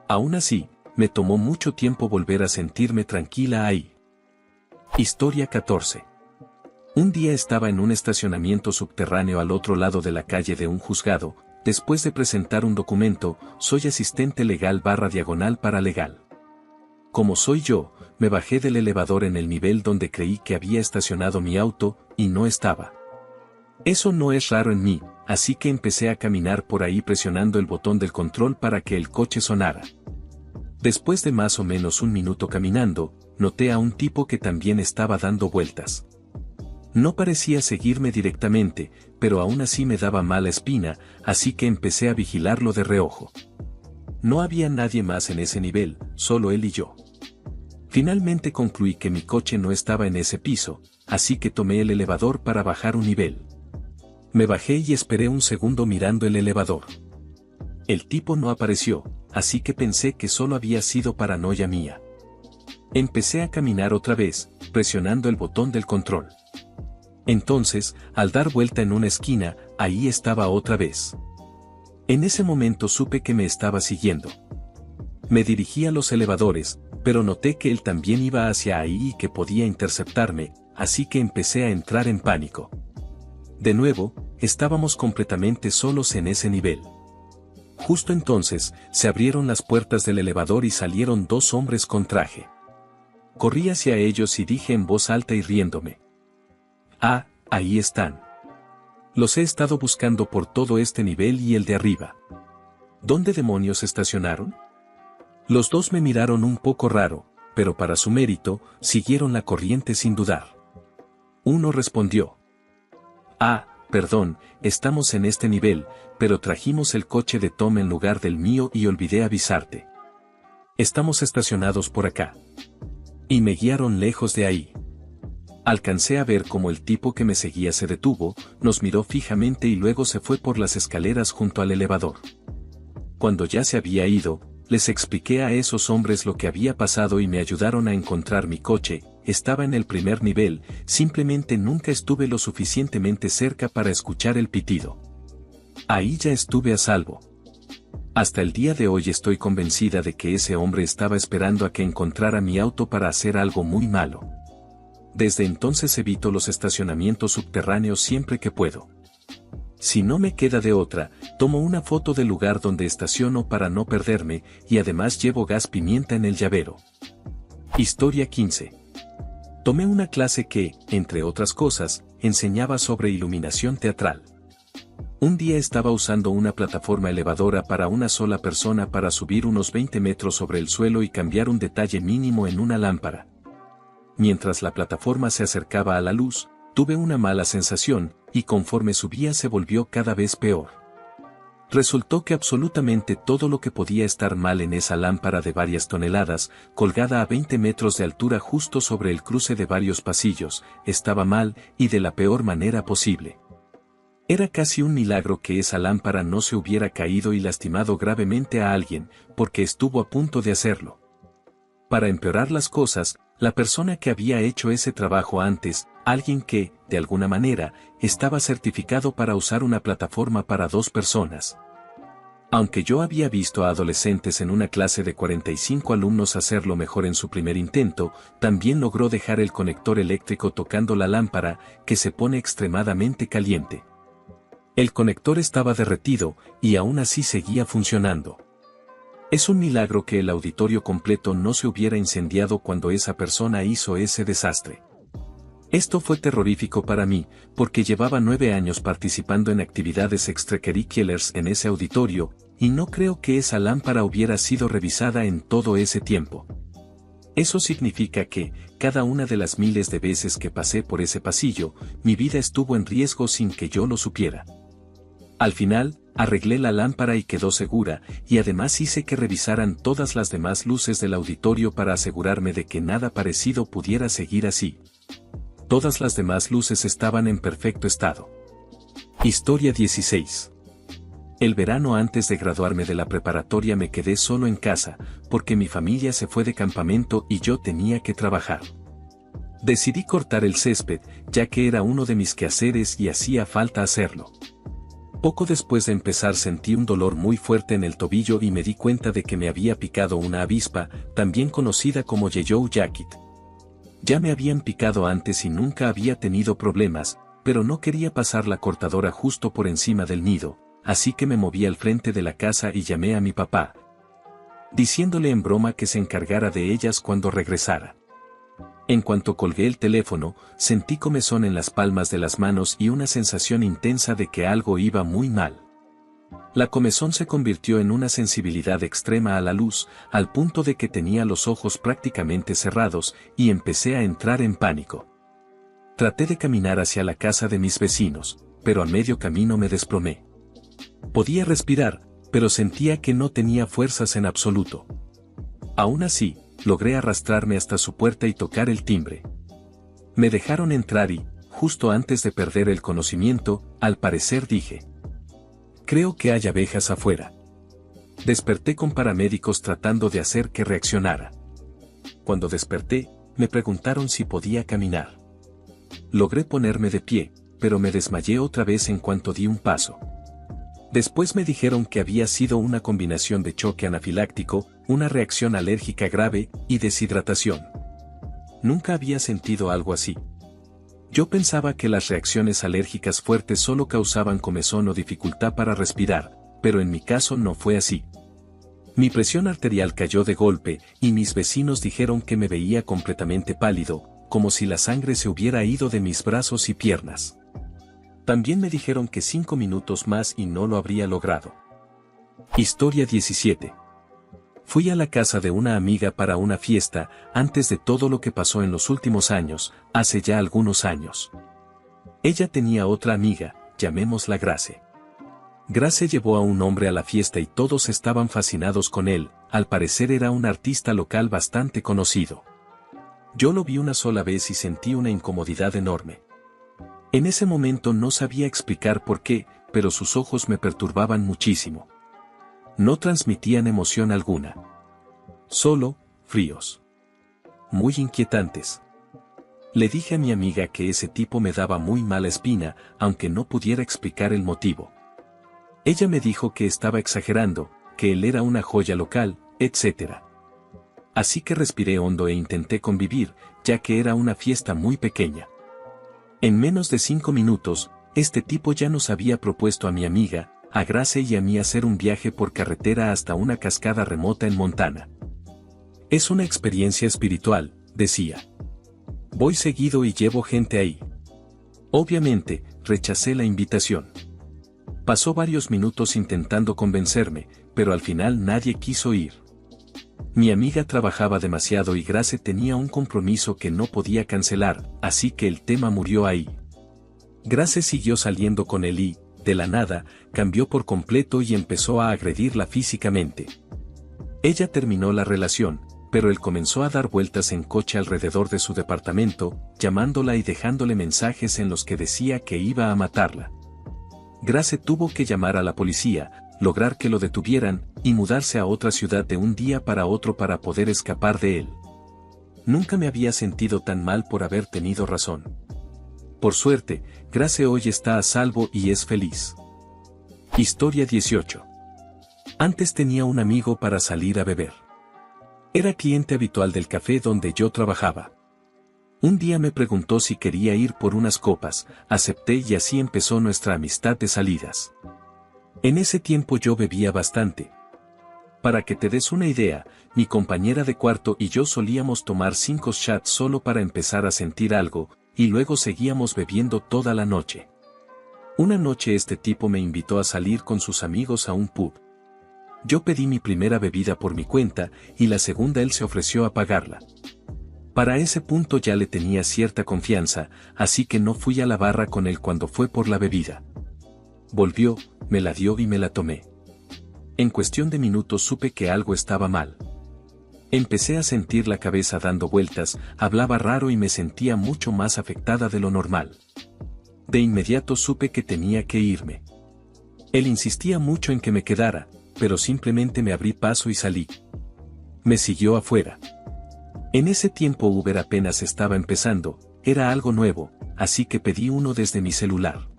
Speaker 2: Aún así, me tomó mucho tiempo volver a sentirme tranquila ahí. Historia 14. Un día estaba en un estacionamiento subterráneo al otro lado de la calle de un juzgado. Después de presentar un documento, soy asistente legal / paralegal. Como soy yo, me bajé del elevador en el nivel donde creí que había estacionado mi auto, y no estaba. Eso no es raro en mí, así que empecé a caminar por ahí presionando el botón del control para que el coche sonara. Después de más o menos 1 minuto caminando, noté a un tipo que también estaba dando vueltas. No parecía seguirme directamente, pero aún así me daba mala espina, así que empecé a vigilarlo de reojo. No había nadie más en ese nivel, solo él y yo. Finalmente concluí que mi coche no estaba en ese piso, así que tomé el elevador para bajar un nivel. Me bajé y esperé un segundo mirando el elevador. El tipo no apareció, así que pensé que solo había sido paranoia mía. Empecé a caminar otra vez, presionando el botón del control. Entonces, al dar vuelta en una esquina, ahí estaba otra vez. En ese momento supe que me estaba siguiendo. Me dirigí a los elevadores, pero noté que él también iba hacia ahí y que podía interceptarme, así que empecé a entrar en pánico. De nuevo, estábamos completamente solos en ese nivel. Justo entonces, se abrieron las puertas del elevador y salieron dos hombres con traje. Corrí hacia ellos y dije en voz alta y riéndome: «Ah, ahí están. Los he estado buscando por todo este nivel y el de arriba. ¿Dónde demonios estacionaron?». Los dos me miraron un poco raro, pero para su mérito, siguieron la corriente sin dudar. Uno respondió: «Ah, perdón, estamos en este nivel, pero trajimos el coche de Tom en lugar del mío y olvidé avisarte. Estamos estacionados por acá». Y me guiaron lejos de ahí. Alcancé a ver cómo el tipo que me seguía se detuvo, nos miró fijamente y luego se fue por las escaleras junto al elevador. Cuando ya se había ido, les expliqué a esos hombres lo que había pasado y me ayudaron a encontrar mi coche. Estaba en el primer nivel, simplemente nunca estuve lo suficientemente cerca para escuchar el pitido. Ahí ya estuve a salvo. Hasta el día de hoy estoy convencida de que ese hombre estaba esperando a que encontrara mi auto para hacer algo muy malo. Desde entonces evito los estacionamientos subterráneos siempre que puedo. Si no me queda de otra, tomo una foto del lugar donde estaciono para no perderme, y además llevo gas pimienta en el llavero. Historia 15. Tomé una clase que, entre otras cosas, enseñaba sobre iluminación teatral. Un día estaba usando una plataforma elevadora para una sola persona para subir unos 20 metros sobre el suelo y cambiar un detalle mínimo en una lámpara. Mientras la plataforma se acercaba a la luz, tuve una mala sensación, y conforme subía se volvió cada vez peor. Resultó que absolutamente todo lo que podía estar mal en esa lámpara de varias toneladas, colgada a 20 metros de altura justo sobre el cruce de varios pasillos, estaba mal, y de la peor manera posible. Era casi un milagro que esa lámpara no se hubiera caído y lastimado gravemente a alguien, porque estuvo a punto de hacerlo. Para empeorar las cosas, la persona que había hecho ese trabajo antes, alguien que, de alguna manera, estaba certificado para usar una plataforma para 2 personas. Aunque yo había visto a adolescentes en una clase de 45 alumnos hacerlo mejor en su primer intento, también logró dejar el conector eléctrico tocando la lámpara, que se pone extremadamente caliente. El conector estaba derretido, y aún así seguía funcionando. Es un milagro que el auditorio completo no se hubiera incendiado cuando esa persona hizo ese desastre. Esto fue terrorífico para mí, porque llevaba 9 años participando en actividades extracurriculares en ese auditorio, y no creo que esa lámpara hubiera sido revisada en todo ese tiempo. Eso significa que, cada una de las miles de veces que pasé por ese pasillo, mi vida estuvo en riesgo sin que yo lo supiera. Al final, arreglé la lámpara y quedó segura, y además hice que revisaran todas las demás luces del auditorio para asegurarme de que nada parecido pudiera seguir así. Todas las demás luces estaban en perfecto estado. Historia 16. El verano antes de graduarme de la preparatoria me quedé solo en casa, porque mi familia se fue de campamento y yo tenía que trabajar. Decidí cortar el césped, ya que era uno de mis quehaceres y hacía falta hacerlo. Poco después de empezar sentí un dolor muy fuerte en el tobillo y me di cuenta de que me había picado una avispa, también conocida como Yellow Jacket. Ya me habían picado antes y nunca había tenido problemas, pero no quería pasar la cortadora justo por encima del nido, así que me moví al frente de la casa y llamé a mi papá, diciéndole en broma que se encargara de ellas cuando regresara. En cuanto colgué el teléfono, sentí comezón en las palmas de las manos y una sensación intensa de que algo iba muy mal. La comezón se convirtió en una sensibilidad extrema a la luz, al punto de que tenía los ojos prácticamente cerrados, y empecé a entrar en pánico. Traté de caminar hacia la casa de mis vecinos, pero a medio camino me desplomé. Podía respirar, pero sentía que no tenía fuerzas en absoluto. Aún así, logré arrastrarme hasta su puerta y tocar el timbre. Me dejaron entrar y, justo antes de perder el conocimiento, al parecer dije. Creo que hay abejas afuera. Desperté con paramédicos tratando de hacer que reaccionara. Cuando desperté, me preguntaron si podía caminar. Logré ponerme de pie, pero me desmayé otra vez en cuanto di un paso. Después me dijeron que había sido una combinación de choque anafiláctico, una reacción alérgica grave y deshidratación. Nunca había sentido algo así. Yo pensaba que las reacciones alérgicas fuertes solo causaban comezón o dificultad para respirar, pero en mi caso no fue así. Mi presión arterial cayó de golpe y mis vecinos dijeron que me veía completamente pálido, como si la sangre se hubiera ido de mis brazos y piernas. También me dijeron que 5 minutos más y no lo habría logrado. Historia 17. Fui a la casa de una amiga para una fiesta, antes de todo lo que pasó en los últimos años, hace ya algunos años. Ella tenía otra amiga, llamémosla Grace. Grace llevó a un hombre a la fiesta y todos estaban fascinados con él, al parecer era un artista local bastante conocido. Yo lo vi una sola vez y sentí una incomodidad enorme. En ese momento no sabía explicar por qué, pero sus ojos me perturbaban muchísimo. No transmitían emoción alguna. Solo, fríos. Muy inquietantes. Le dije a mi amiga que ese tipo me daba muy mala espina, aunque no pudiera explicar el motivo. Ella me dijo que estaba exagerando, que él era una joya local, etc. Así que respiré hondo e intenté convivir, ya que era una fiesta muy pequeña. En menos de 5 minutos, este tipo ya nos había propuesto a mi amiga, a Grace y a mí hacer un viaje por carretera hasta una cascada remota en Montana. Es una experiencia espiritual, decía. Voy seguido y llevo gente ahí. Obviamente, rechacé la invitación. Pasó varios minutos intentando convencerme, pero al final nadie quiso ir. Mi amiga trabajaba demasiado y Grace tenía un compromiso que no podía cancelar, así que el tema murió ahí. Grace siguió saliendo con él y, de la nada, cambió por completo y empezó a agredirla físicamente. Ella terminó la relación, pero él comenzó a dar vueltas en coche alrededor de su departamento, llamándola y dejándole mensajes en los que decía que iba a matarla. Grace tuvo que llamar a la policía, lograr que lo detuvieran, y mudarse a otra ciudad de un día para otro para poder escapar de él. Nunca me había sentido tan mal por haber tenido razón. Por suerte, Grace hoy está a salvo y es feliz. Historia 18. Antes tenía un amigo para salir a beber. Era cliente habitual del café donde yo trabajaba. Un día me preguntó si quería ir por unas copas, acepté y así empezó nuestra amistad de salidas. En ese tiempo yo bebía bastante. Para que te des una idea, mi compañera de cuarto y yo solíamos tomar 5 shots solo para empezar a sentir algo, y luego seguíamos bebiendo toda la noche. Una noche este tipo me invitó a salir con sus amigos a un pub. Yo pedí mi primera bebida por mi cuenta, y la segunda él se ofreció a pagarla. Para ese punto ya le tenía cierta confianza, así que no fui a la barra con él cuando fue por la bebida. Volvió, me la dio y me la tomé. En cuestión de minutos supe que algo estaba mal. Empecé a sentir la cabeza dando vueltas, hablaba raro y me sentía mucho más afectada de lo normal. De inmediato supe que tenía que irme. Él insistía mucho en que me quedara, pero simplemente me abrí paso y salí. Me siguió afuera. En ese tiempo Uber apenas estaba empezando, era algo nuevo, así que pedí uno desde mi celular.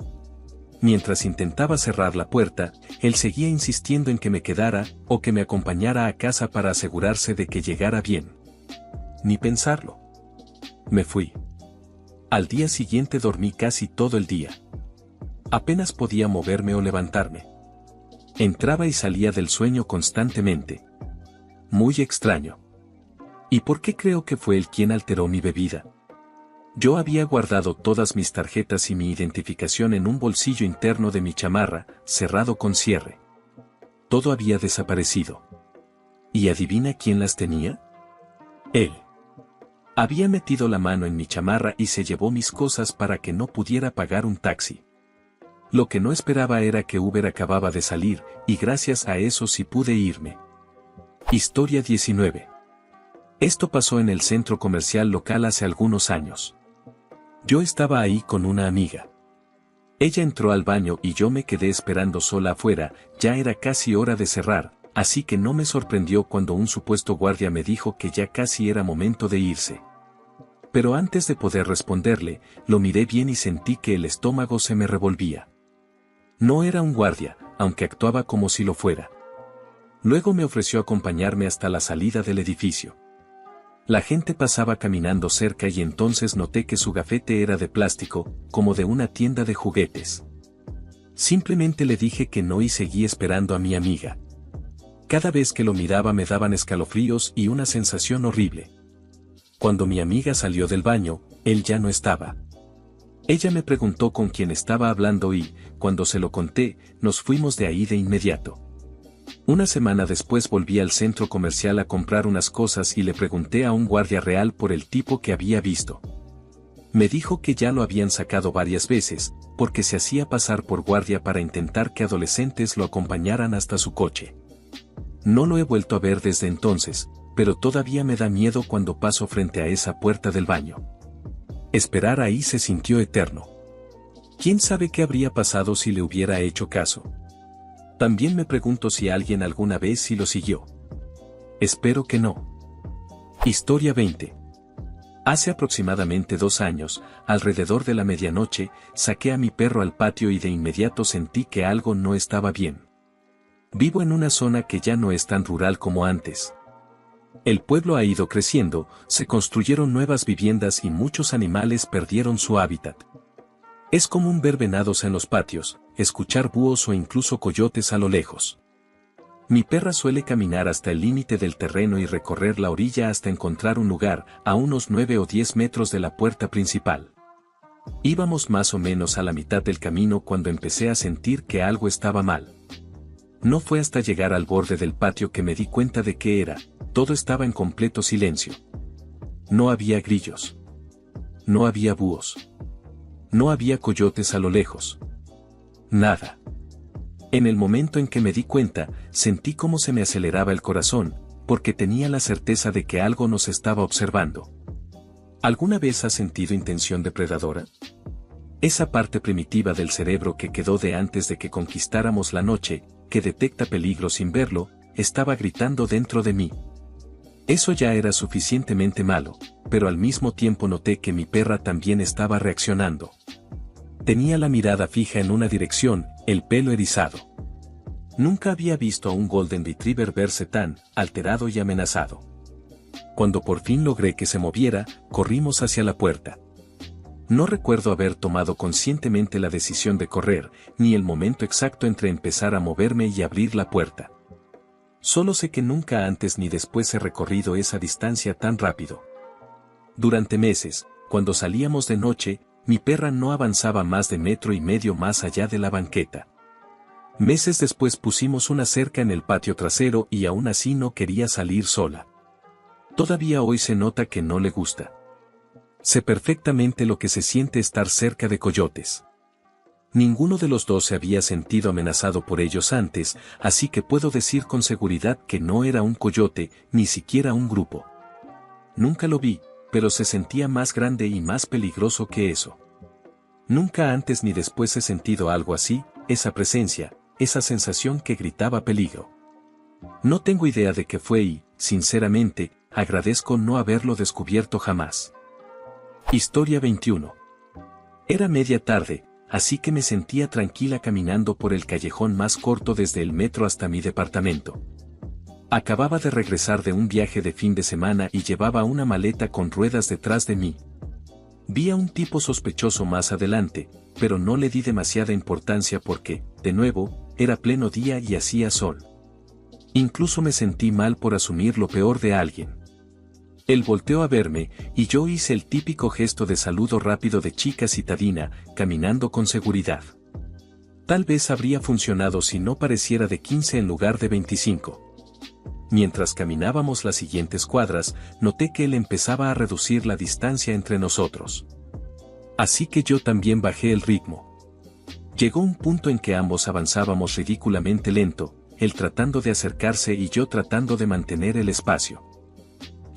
Speaker 2: Mientras intentaba cerrar la puerta, él seguía insistiendo en que me quedara, o que me acompañara a casa para asegurarse de que llegara bien. Ni pensarlo. Me fui. Al día siguiente dormí casi todo el día. Apenas podía moverme o levantarme. Entraba y salía del sueño constantemente. Muy extraño. ¿Y por qué creo que fue él quien alteró mi bebida? Yo había guardado todas mis tarjetas y mi identificación en un bolsillo interno de mi chamarra, cerrado con cierre. Todo había desaparecido. ¿Y adivina quién las tenía? Él. Había metido la mano en mi chamarra y se llevó mis cosas para que no pudiera pagar un taxi. Lo que no esperaba era que Uber acababa de salir, y gracias a eso sí pude irme. Historia 19. Esto pasó en el centro comercial local hace algunos años. Yo estaba ahí con una amiga. Ella entró al baño y yo me quedé esperando sola afuera, ya era casi hora de cerrar, así que no me sorprendió cuando un supuesto guardia me dijo que ya casi era momento de irse. Pero antes de poder responderle, lo miré bien y sentí que el estómago se me revolvía. No era un guardia, aunque actuaba como si lo fuera. Luego me ofreció acompañarme hasta la salida del edificio. La gente pasaba caminando cerca y entonces noté que su gafete era de plástico, como de una tienda de juguetes. Simplemente le dije que no y seguí esperando a mi amiga. Cada vez que lo miraba me daban escalofríos y una sensación horrible. Cuando mi amiga salió del baño, él ya no estaba. Ella me preguntó con quién estaba hablando y, cuando se lo conté, nos fuimos de ahí de inmediato. Una semana después volví al centro comercial a comprar unas cosas y le pregunté a un guardia real por el tipo que había visto. Me dijo que ya lo habían sacado varias veces, porque se hacía pasar por guardia para intentar que adolescentes lo acompañaran hasta su coche. No lo he vuelto a ver desde entonces, pero todavía me da miedo cuando paso frente a esa puerta del baño. Esperar ahí se sintió eterno. ¿Quién sabe qué habría pasado si le hubiera hecho caso? También me pregunto si alguien alguna vez sí lo siguió. Espero que no. Historia 20. Hace aproximadamente 2 años, alrededor de la medianoche, saqué a mi perro al patio y de inmediato sentí que algo no estaba bien. Vivo en una zona que ya no es tan rural como antes. El pueblo ha ido creciendo, se construyeron nuevas viviendas y muchos animales perdieron su hábitat. Es común ver venados en los patios, escuchar búhos o incluso coyotes a lo lejos. Mi perra suele caminar hasta el límite del terreno y recorrer la orilla hasta encontrar un lugar, a unos 9 o 10 metros de la puerta principal. Íbamos más o menos a la mitad del camino cuando empecé a sentir que algo estaba mal. No fue hasta llegar al borde del patio que me di cuenta de qué era. Todo estaba en completo silencio. No había grillos. No había búhos. No había coyotes a lo lejos. Nada. En el momento en que me di cuenta, sentí cómo se me aceleraba el corazón, porque tenía la certeza de que algo nos estaba observando. ¿Alguna vez has sentido intención depredadora? Esa parte primitiva del cerebro que quedó de antes de que conquistáramos la noche, que detecta peligro sin verlo, estaba gritando dentro de mí. Eso ya era suficientemente malo, pero al mismo tiempo noté que mi perra también estaba reaccionando. Tenía la mirada fija en una dirección, el pelo erizado. Nunca había visto a un Golden Retriever verse tan alterado y amenazado. Cuando por fin logré que se moviera, corrimos hacia la puerta. No recuerdo haber tomado conscientemente la decisión de correr, ni el momento exacto entre empezar a moverme y abrir la puerta. Solo sé que nunca antes ni después he recorrido esa distancia tan rápido. Durante meses, cuando salíamos de noche, mi perra no avanzaba más de 1,5 metros más allá de la banqueta. Meses después pusimos una cerca en el patio trasero y aún así no quería salir sola. Todavía hoy se nota que no le gusta. Sé perfectamente lo que se siente estar cerca de coyotes. Ninguno de los dos se había sentido amenazado por ellos antes, así que puedo decir con seguridad que no era un coyote, ni siquiera un grupo. Nunca lo vi, pero se sentía más grande y más peligroso que eso. Nunca antes ni después he sentido algo así, esa presencia, esa sensación que gritaba peligro. No tengo idea de qué fue y, sinceramente, agradezco no haberlo descubierto jamás. Historia 21. Era media tarde, así que me sentía tranquila caminando por el callejón más corto desde el metro hasta mi departamento. Acababa de regresar de un viaje de fin de semana y llevaba una maleta con ruedas detrás de mí. Vi a un tipo sospechoso más adelante, pero no le di demasiada importancia porque, de nuevo, era pleno día y hacía sol. Incluso me sentí mal por asumir lo peor de alguien. Él volteó a verme, y yo hice el típico gesto de saludo rápido de chica citadina, caminando con seguridad. Tal vez habría funcionado si no pareciera de 15 en lugar de 25. Mientras caminábamos las siguientes cuadras, noté que él empezaba a reducir la distancia entre nosotros. Así que yo también bajé el ritmo. Llegó un punto en que ambos avanzábamos ridículamente lento, él tratando de acercarse y yo tratando de mantener el espacio.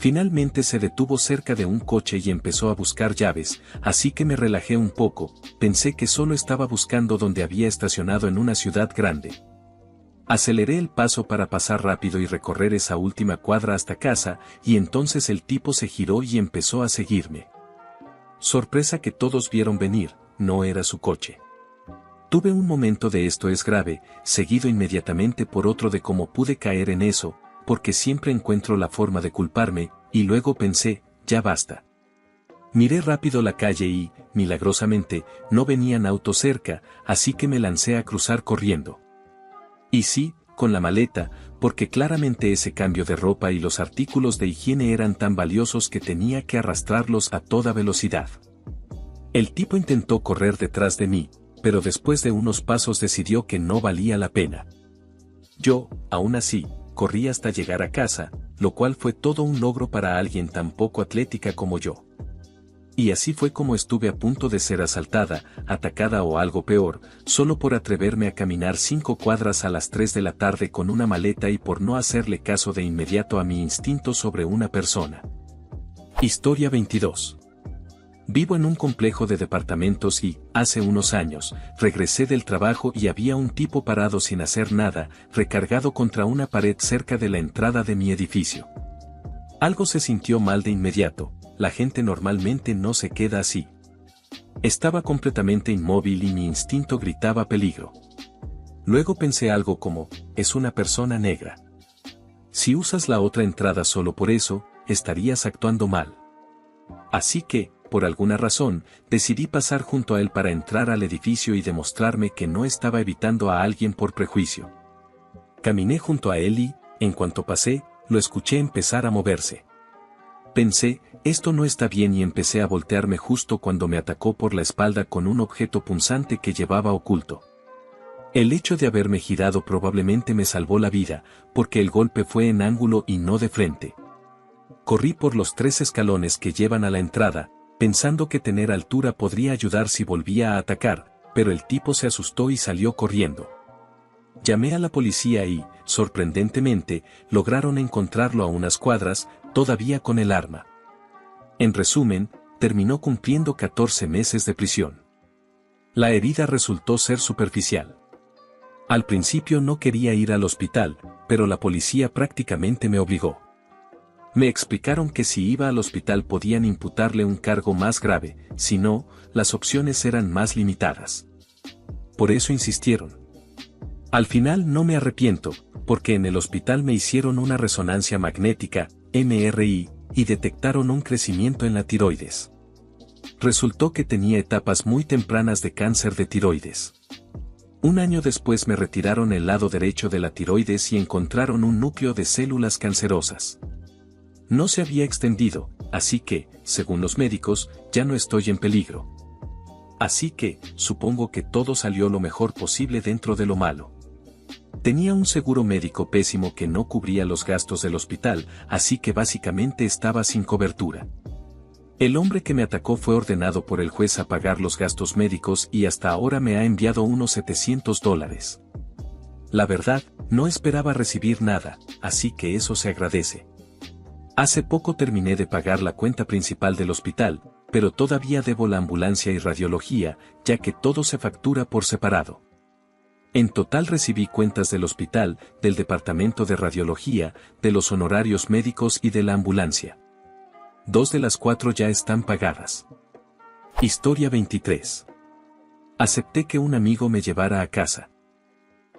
Speaker 2: Finalmente se detuvo cerca de un coche y empezó a buscar llaves, así que me relajé un poco, pensé que solo estaba buscando donde había estacionado en una ciudad grande. Aceleré el paso para pasar rápido y recorrer esa última cuadra hasta casa, y entonces el tipo se giró y empezó a seguirme. Sorpresa que todos vieron venir, no era su coche. Tuve un momento de esto es grave, seguido inmediatamente por otro de cómo pude caer en eso, porque siempre encuentro la forma de culparme, y luego pensé, ya basta. Miré rápido la calle y, milagrosamente, no venían autos cerca, así que me lancé a cruzar corriendo. Y sí, con la maleta, porque claramente ese cambio de ropa y los artículos de higiene eran tan valiosos que tenía que arrastrarlos a toda velocidad. El tipo intentó correr detrás de mí, pero después de unos pasos decidió que no valía la pena. Yo, aún así, corrí hasta llegar a casa, lo cual fue todo un logro para alguien tan poco atlética como yo. Y así fue como estuve a punto de ser asaltada, atacada o algo peor, solo por atreverme a caminar 5 cuadras a las 3 de la tarde con una maleta y por no hacerle caso de inmediato a mi instinto sobre una persona. Historia 22. Vivo en un complejo de departamentos y, hace unos años, regresé del trabajo y había un tipo parado sin hacer nada, recargado contra una pared cerca de la entrada de mi edificio. Algo se sintió mal de inmediato, la gente normalmente no se queda así. Estaba completamente inmóvil y mi instinto gritaba peligro. Luego pensé algo como, es una persona negra. Si usas la otra entrada solo por eso, estarías actuando mal. Así que, por alguna razón, decidí pasar junto a él para entrar al edificio y demostrarme que no estaba evitando a alguien por prejuicio. Caminé junto a él y, en cuanto pasé, lo escuché empezar a moverse. Pensé, esto no está bien y empecé a voltearme justo cuando me atacó por la espalda con un objeto punzante que llevaba oculto. El hecho de haberme girado probablemente me salvó la vida, porque el golpe fue en ángulo y no de frente. Corrí por los 3 escalones que llevan a la entrada, pensando que tener altura podría ayudar si volvía a atacar, pero el tipo se asustó y salió corriendo. Llamé a la policía y, sorprendentemente, lograron encontrarlo a unas cuadras, todavía con el arma. En resumen, terminó cumpliendo 14 meses de prisión. La herida resultó ser superficial. Al principio no quería ir al hospital, pero la policía prácticamente me obligó. Me explicaron que si iba al hospital podían imputarle un cargo más grave, si no, las opciones eran más limitadas. Por eso insistieron. Al final no me arrepiento, porque en el hospital me hicieron una resonancia magnética, MRI, y detectaron un crecimiento en la tiroides. Resultó que tenía etapas muy tempranas de cáncer de tiroides. Un año después me retiraron el lado derecho de la tiroides y encontraron un núcleo de células cancerosas. No se había extendido, así que, según los médicos, ya no estoy en peligro. Así que, supongo que todo salió lo mejor posible dentro de lo malo. Tenía un seguro médico pésimo que no cubría los gastos del hospital, así que básicamente estaba sin cobertura. El hombre que me atacó fue ordenado por el juez a pagar los gastos médicos y hasta ahora me ha enviado unos $700. La verdad, no esperaba recibir nada, así que eso se agradece. Hace poco terminé de pagar la cuenta principal del hospital, pero todavía debo la ambulancia y radiología, ya que todo se factura por separado. En total recibí cuentas del hospital, del departamento de radiología, de los honorarios médicos y de la ambulancia. 2 de las 4 ya están pagadas. Historia 23. Acepté que un amigo me llevara a casa.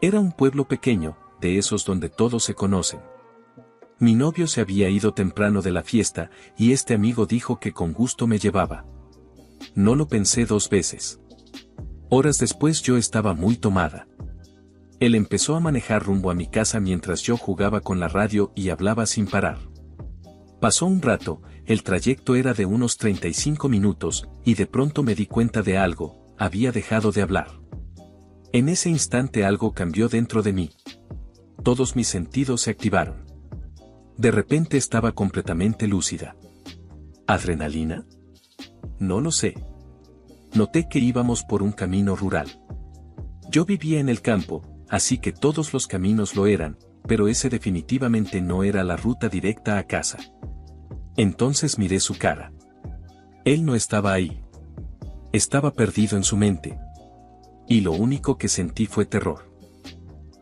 Speaker 2: Era un pueblo pequeño, de esos donde todos se conocen. Mi novio se había ido temprano de la fiesta, y este amigo dijo que con gusto me llevaba. No lo pensé 2 veces. Horas después yo estaba muy tomada. Él empezó a manejar rumbo a mi casa mientras yo jugaba con la radio y hablaba sin parar. Pasó un rato, el trayecto era de unos 35 minutos, y de pronto me di cuenta de algo, había dejado de hablar. En ese instante algo cambió dentro de mí. Todos mis sentidos se activaron. De repente estaba completamente lúcida. ¿Adrenalina? No lo sé. Noté que íbamos por un camino rural. Yo vivía en el campo, así que todos los caminos lo eran, pero ese definitivamente no era la ruta directa a casa. Entonces miré su cara. Él no estaba ahí. Estaba perdido en su mente. Y lo único que sentí fue terror.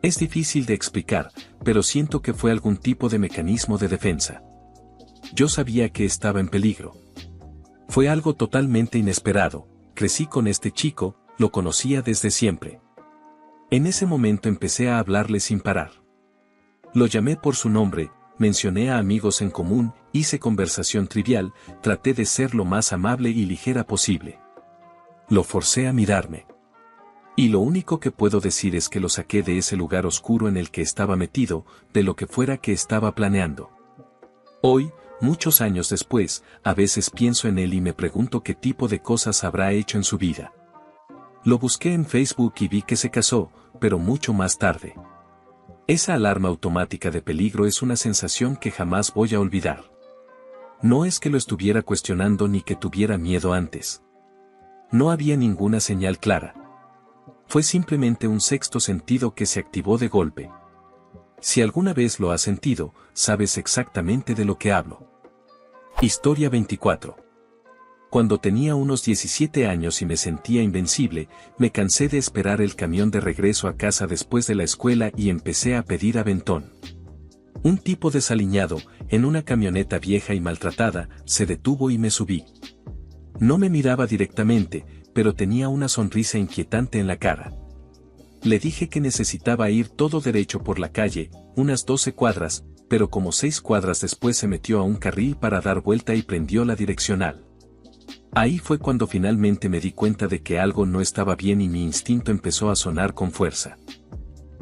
Speaker 2: Es difícil de explicar, pero siento que fue algún tipo de mecanismo de defensa. Yo sabía que estaba en peligro. Fue algo totalmente inesperado. Crecí con este chico, lo conocía desde siempre. En ese momento empecé a hablarle sin parar. Lo llamé por su nombre, mencioné a amigos en común, hice conversación trivial, traté de ser lo más amable y ligera posible. Lo forcé a mirarme. Y lo único que puedo decir es que lo saqué de ese lugar oscuro en el que estaba metido, de lo que fuera que estaba planeando. Hoy, muchos años después, a veces pienso en él y me pregunto qué tipo de cosas habrá hecho en su vida. Lo busqué en Facebook y vi que se casó, pero mucho más tarde. Esa alarma automática de peligro es una sensación que jamás voy a olvidar. No es que lo estuviera cuestionando ni que tuviera miedo antes. No había ninguna señal clara. Fue simplemente un sexto sentido que se activó de golpe. Si alguna vez lo has sentido, sabes exactamente de lo que hablo. Historia 24. Cuando tenía unos 17 años y me sentía invencible, me cansé de esperar el camión de regreso a casa después de la escuela y empecé a pedir aventón. Un tipo desaliñado, en una camioneta vieja y maltratada, se detuvo y me subí. No me miraba directamente, pero tenía una sonrisa inquietante en la cara. Le dije que necesitaba ir todo derecho por la calle, unas 12 cuadras, pero como 6 cuadras después se metió a un carril para dar vuelta y prendió la direccional. Ahí fue cuando finalmente me di cuenta de que algo no estaba bien y mi instinto empezó a sonar con fuerza.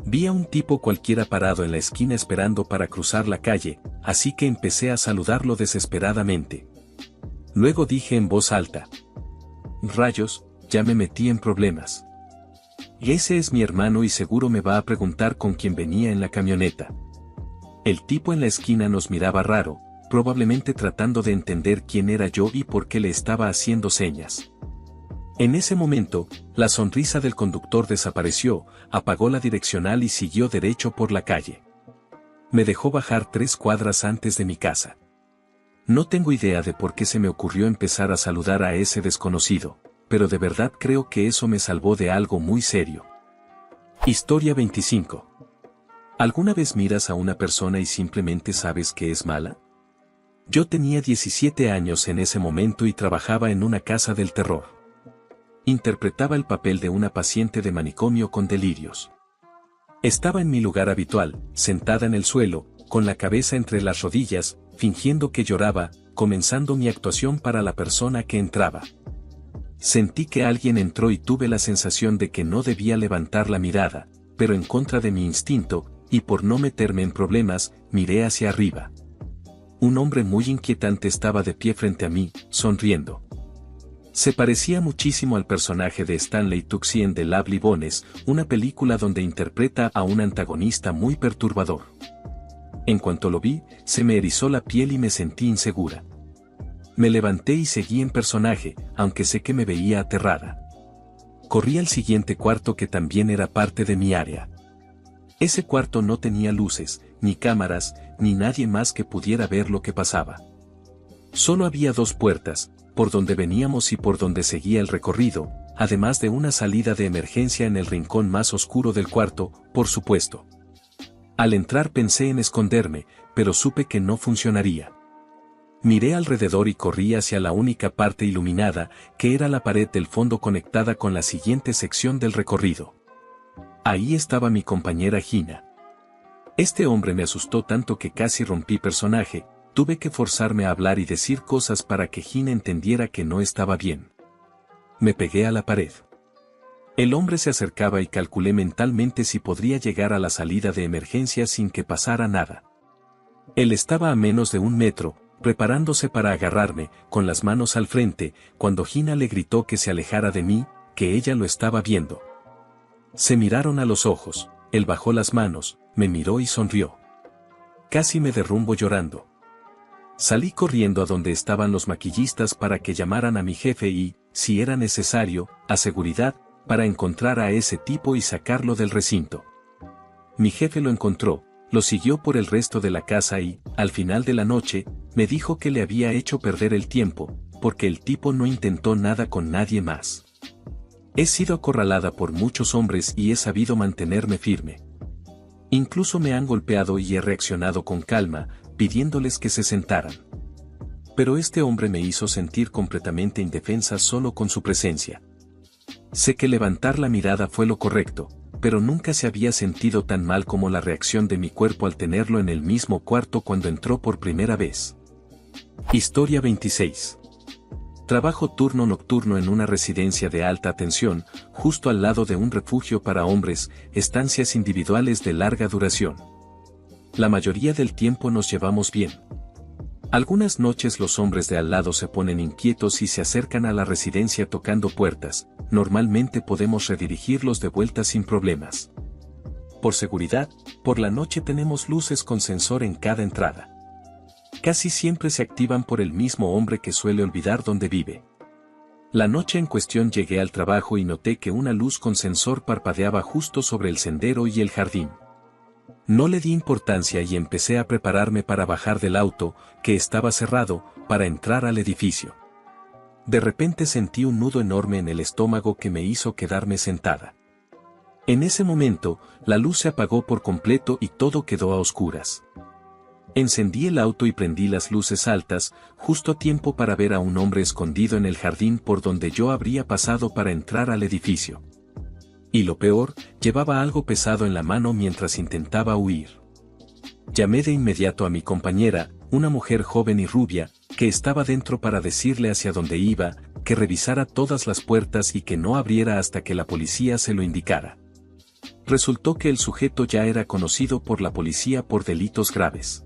Speaker 2: Vi a un tipo cualquiera parado en la esquina esperando para cruzar la calle, así que empecé a saludarlo desesperadamente. Luego dije en voz alta: «Rayos, ya me metí en problemas. Y ese es mi hermano y seguro me va a preguntar con quién venía en la camioneta». El tipo en la esquina nos miraba raro, probablemente tratando de entender quién era yo y por qué le estaba haciendo señas. En ese momento, la sonrisa del conductor desapareció, apagó la direccional y siguió derecho por la calle. Me dejó bajar 3 cuadras antes de mi casa. No tengo idea de por qué se me ocurrió empezar a saludar a ese desconocido, pero de verdad creo que eso me salvó de algo muy serio. Historia 25. ¿Alguna vez miras a una persona y simplemente sabes que es mala? Yo tenía 17 años en ese momento y trabajaba en una casa del terror. Interpretaba el papel de una paciente de manicomio con delirios. Estaba en mi lugar habitual, sentada en el suelo, con la cabeza entre las rodillas, fingiendo que lloraba, comenzando mi actuación para la persona que entraba. Sentí que alguien entró y tuve la sensación de que no debía levantar la mirada, pero en contra de mi instinto, y por no meterme en problemas, miré hacia arriba. Un hombre muy inquietante estaba de pie frente a mí, sonriendo. Se parecía muchísimo al personaje de Stanley Tucci en The Lovely Bones, una película donde interpreta a un antagonista muy perturbador. En cuanto lo vi, se me erizó la piel y me sentí insegura. Me levanté y seguí en personaje, aunque sé que me veía aterrada. Corrí al siguiente cuarto que también era parte de mi área. Ese cuarto no tenía luces, ni cámaras, ni nadie más que pudiera ver lo que pasaba. Solo había 2 puertas, por donde veníamos y por donde seguía el recorrido, además de una salida de emergencia en el rincón más oscuro del cuarto, por supuesto. Al entrar pensé en esconderme, pero supe que no funcionaría. Miré alrededor y corrí hacia la única parte iluminada, que era la pared del fondo conectada con la siguiente sección del recorrido. Ahí estaba mi compañera Gina. Este hombre me asustó tanto que casi rompí personaje, tuve que forzarme a hablar y decir cosas para que Gina entendiera que no estaba bien. Me pegué a la pared. El hombre se acercaba y calculé mentalmente si podría llegar a la salida de emergencia sin que pasara nada. Él estaba a menos de 1 metro, preparándose para agarrarme, con las manos al frente, cuando Gina le gritó que se alejara de mí, que ella lo estaba viendo. Se miraron a los ojos, él bajó las manos, me miró y sonrió. Casi me derrumbo llorando. Salí corriendo a donde estaban los maquillistas para que llamaran a mi jefe y, si era necesario, a seguridad, para encontrar a ese tipo y sacarlo del recinto. Mi jefe lo encontró, lo siguió por el resto de la casa y, al final de la noche, me dijo que le había hecho perder el tiempo, porque el tipo no intentó nada con nadie más. He sido acorralada por muchos hombres y he sabido mantenerme firme. Incluso me han golpeado y he reaccionado con calma, pidiéndoles que se sentaran. Pero este hombre me hizo sentir completamente indefensa solo con su presencia. Sé que levantar la mirada fue lo correcto, pero nunca se había sentido tan mal como la reacción de mi cuerpo al tenerlo en el mismo cuarto cuando entró por primera vez. Historia 26. Trabajo turno nocturno en una residencia de alta atención, justo al lado de un refugio para hombres, estancias individuales de larga duración. La mayoría del tiempo nos llevamos bien. Algunas noches los hombres de al lado se ponen inquietos y se acercan a la residencia tocando puertas. Normalmente podemos redirigirlos de vuelta sin problemas. Por seguridad, por la noche tenemos luces con sensor en cada entrada. Casi siempre se activan por el mismo hombre que suele olvidar dónde vive. La noche en cuestión llegué al trabajo y noté que una luz con sensor parpadeaba justo sobre el sendero y el jardín. No le di importancia y empecé a prepararme para bajar del auto, que estaba cerrado, para entrar al edificio. De repente sentí un nudo enorme en el estómago que me hizo quedarme sentada. En ese momento, la luz se apagó por completo y todo quedó a oscuras. Encendí el auto y prendí las luces altas, justo a tiempo para ver a un hombre escondido en el jardín por donde yo habría pasado para entrar al edificio. Y lo peor, llevaba algo pesado en la mano mientras intentaba huir. Llamé de inmediato a mi compañera, una mujer joven y rubia, que estaba dentro para decirle hacia dónde iba, que revisara todas las puertas y que no abriera hasta que la policía se lo indicara. Resultó que el sujeto ya era conocido por la policía por delitos graves.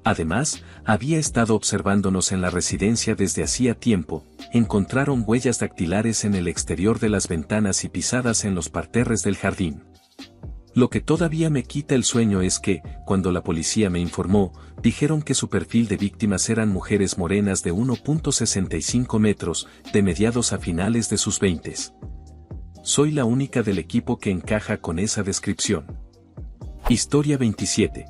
Speaker 2: Además, había estado observándonos en la residencia desde hacía tiempo. Encontraron huellas dactilares en el exterior de las ventanas y pisadas en los parterres del jardín. Lo que todavía me quita el sueño es que, cuando la policía me informó, dijeron que su perfil de víctimas eran mujeres morenas de 1.65 metros, de mediados a finales de sus 20s. Soy la única del equipo que encaja con esa descripción. Historia 27.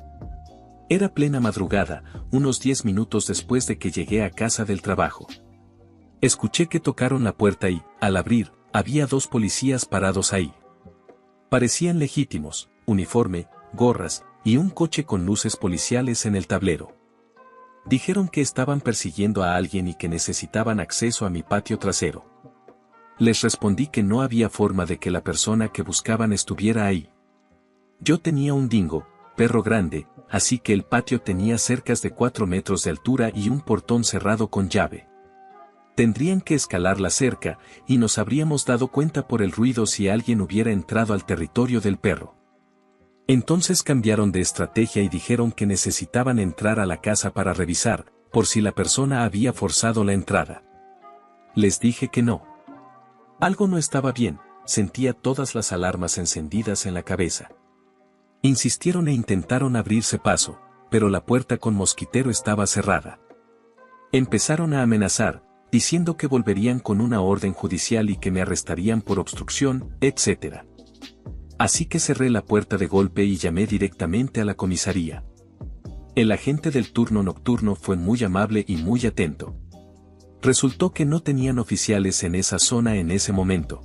Speaker 2: Era plena madrugada, unos 10 minutos después de que llegué a casa del trabajo. Escuché que tocaron la puerta y, al abrir, había 2 policías parados ahí. Parecían legítimos, uniforme, gorras, y un coche con luces policiales en el tablero. Dijeron que estaban persiguiendo a alguien y que necesitaban acceso a mi patio trasero. Les respondí que no había forma de que la persona que buscaban estuviera ahí. Yo tenía un dingo, perro grande, así que el patio tenía cerca de 4 metros de altura y un portón cerrado con llave. Tendrían que escalar la cerca, y nos habríamos dado cuenta por el ruido si alguien hubiera entrado al territorio del perro. Entonces cambiaron de estrategia y dijeron que necesitaban entrar a la casa para revisar, por si la persona había forzado la entrada. Les dije que no. Algo no estaba bien, sentía todas las alarmas encendidas en la cabeza. Insistieron e intentaron abrirse paso, pero la puerta con mosquitero estaba cerrada. Empezaron a amenazar, diciendo que volverían con una orden judicial y que me arrestarían por obstrucción, etc. Así que cerré la puerta de golpe y llamé directamente a la comisaría. El agente del turno nocturno fue muy amable y muy atento. Resultó que no tenían oficiales en esa zona en ese momento.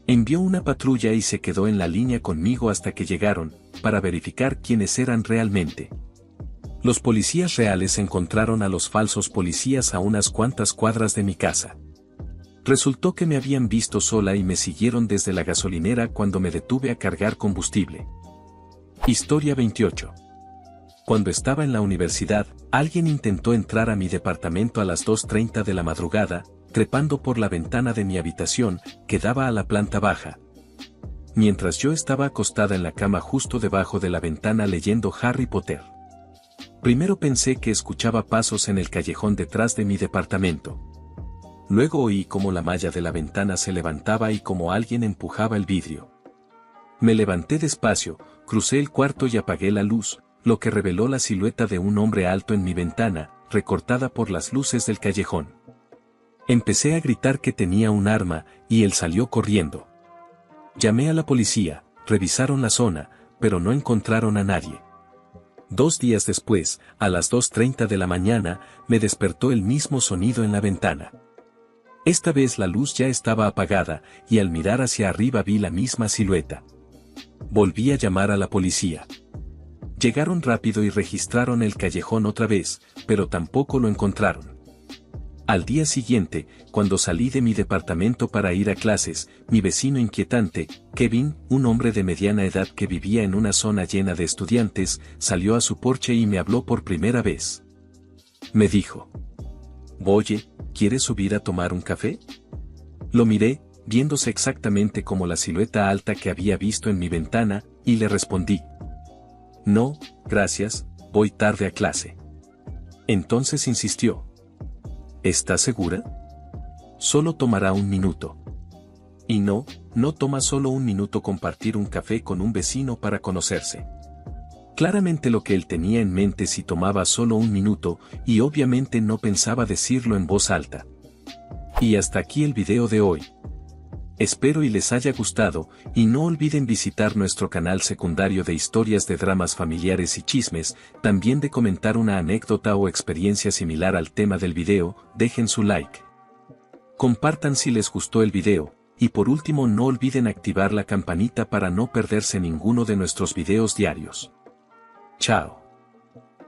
Speaker 2: Envió una patrulla y se quedó en la línea conmigo hasta que llegaron, para verificar quiénes eran realmente. Los policías reales encontraron a los falsos policías a unas cuantas cuadras de mi casa. Resultó que me habían visto sola y me siguieron desde la gasolinera cuando me detuve a cargar combustible. Historia 28. Cuando estaba en la universidad, alguien intentó entrar a mi departamento a las 2:30 de la madrugada, trepando por la ventana de mi habitación, que daba a la planta baja. Mientras yo estaba acostada en la cama justo debajo de la ventana leyendo Harry Potter. Primero pensé que escuchaba pasos en el callejón detrás de mi departamento. Luego oí como la malla de la ventana se levantaba y como alguien empujaba el vidrio. Me levanté despacio, crucé el cuarto y apagué la luz, lo que reveló la silueta de un hombre alto en mi ventana, recortada por las luces del callejón. Empecé a gritar que tenía un arma, y él salió corriendo. Llamé a la policía, revisaron la zona, pero no encontraron a nadie. 2 días después, a las 2:30 de la mañana, me despertó el mismo sonido en la ventana. Esta vez la luz ya estaba apagada, y al mirar hacia arriba vi la misma silueta. Volví a llamar a la policía. Llegaron rápido y registraron el callejón otra vez, pero tampoco lo encontraron. Al día siguiente, cuando salí de mi departamento para ir a clases, mi vecino inquietante, Kevin, un hombre de mediana edad que vivía en una zona llena de estudiantes, salió a su porche y me habló por primera vez. Me dijo: «Oye, ¿quieres subir a tomar un café?». Lo miré, viéndose exactamente como la silueta alta que había visto en mi ventana, y le respondí: «No, gracias, voy tarde a clase». Entonces insistió: «¿Estás segura? Solo tomará 1 minuto». Y no toma solo 1 minuto compartir un café con un vecino para conocerse. Claramente lo que él tenía en mente si tomaba solo 1 minuto, y obviamente no pensaba decirlo en voz alta. Y hasta aquí el video de hoy. Espero y les haya gustado, y no olviden visitar nuestro canal secundario de historias de dramas familiares y chismes, también de comentar una anécdota o experiencia similar al tema del video, dejen su like. Compartan si les gustó el video, y por último no olviden activar la campanita para no perderse ninguno de nuestros videos diarios. Chao.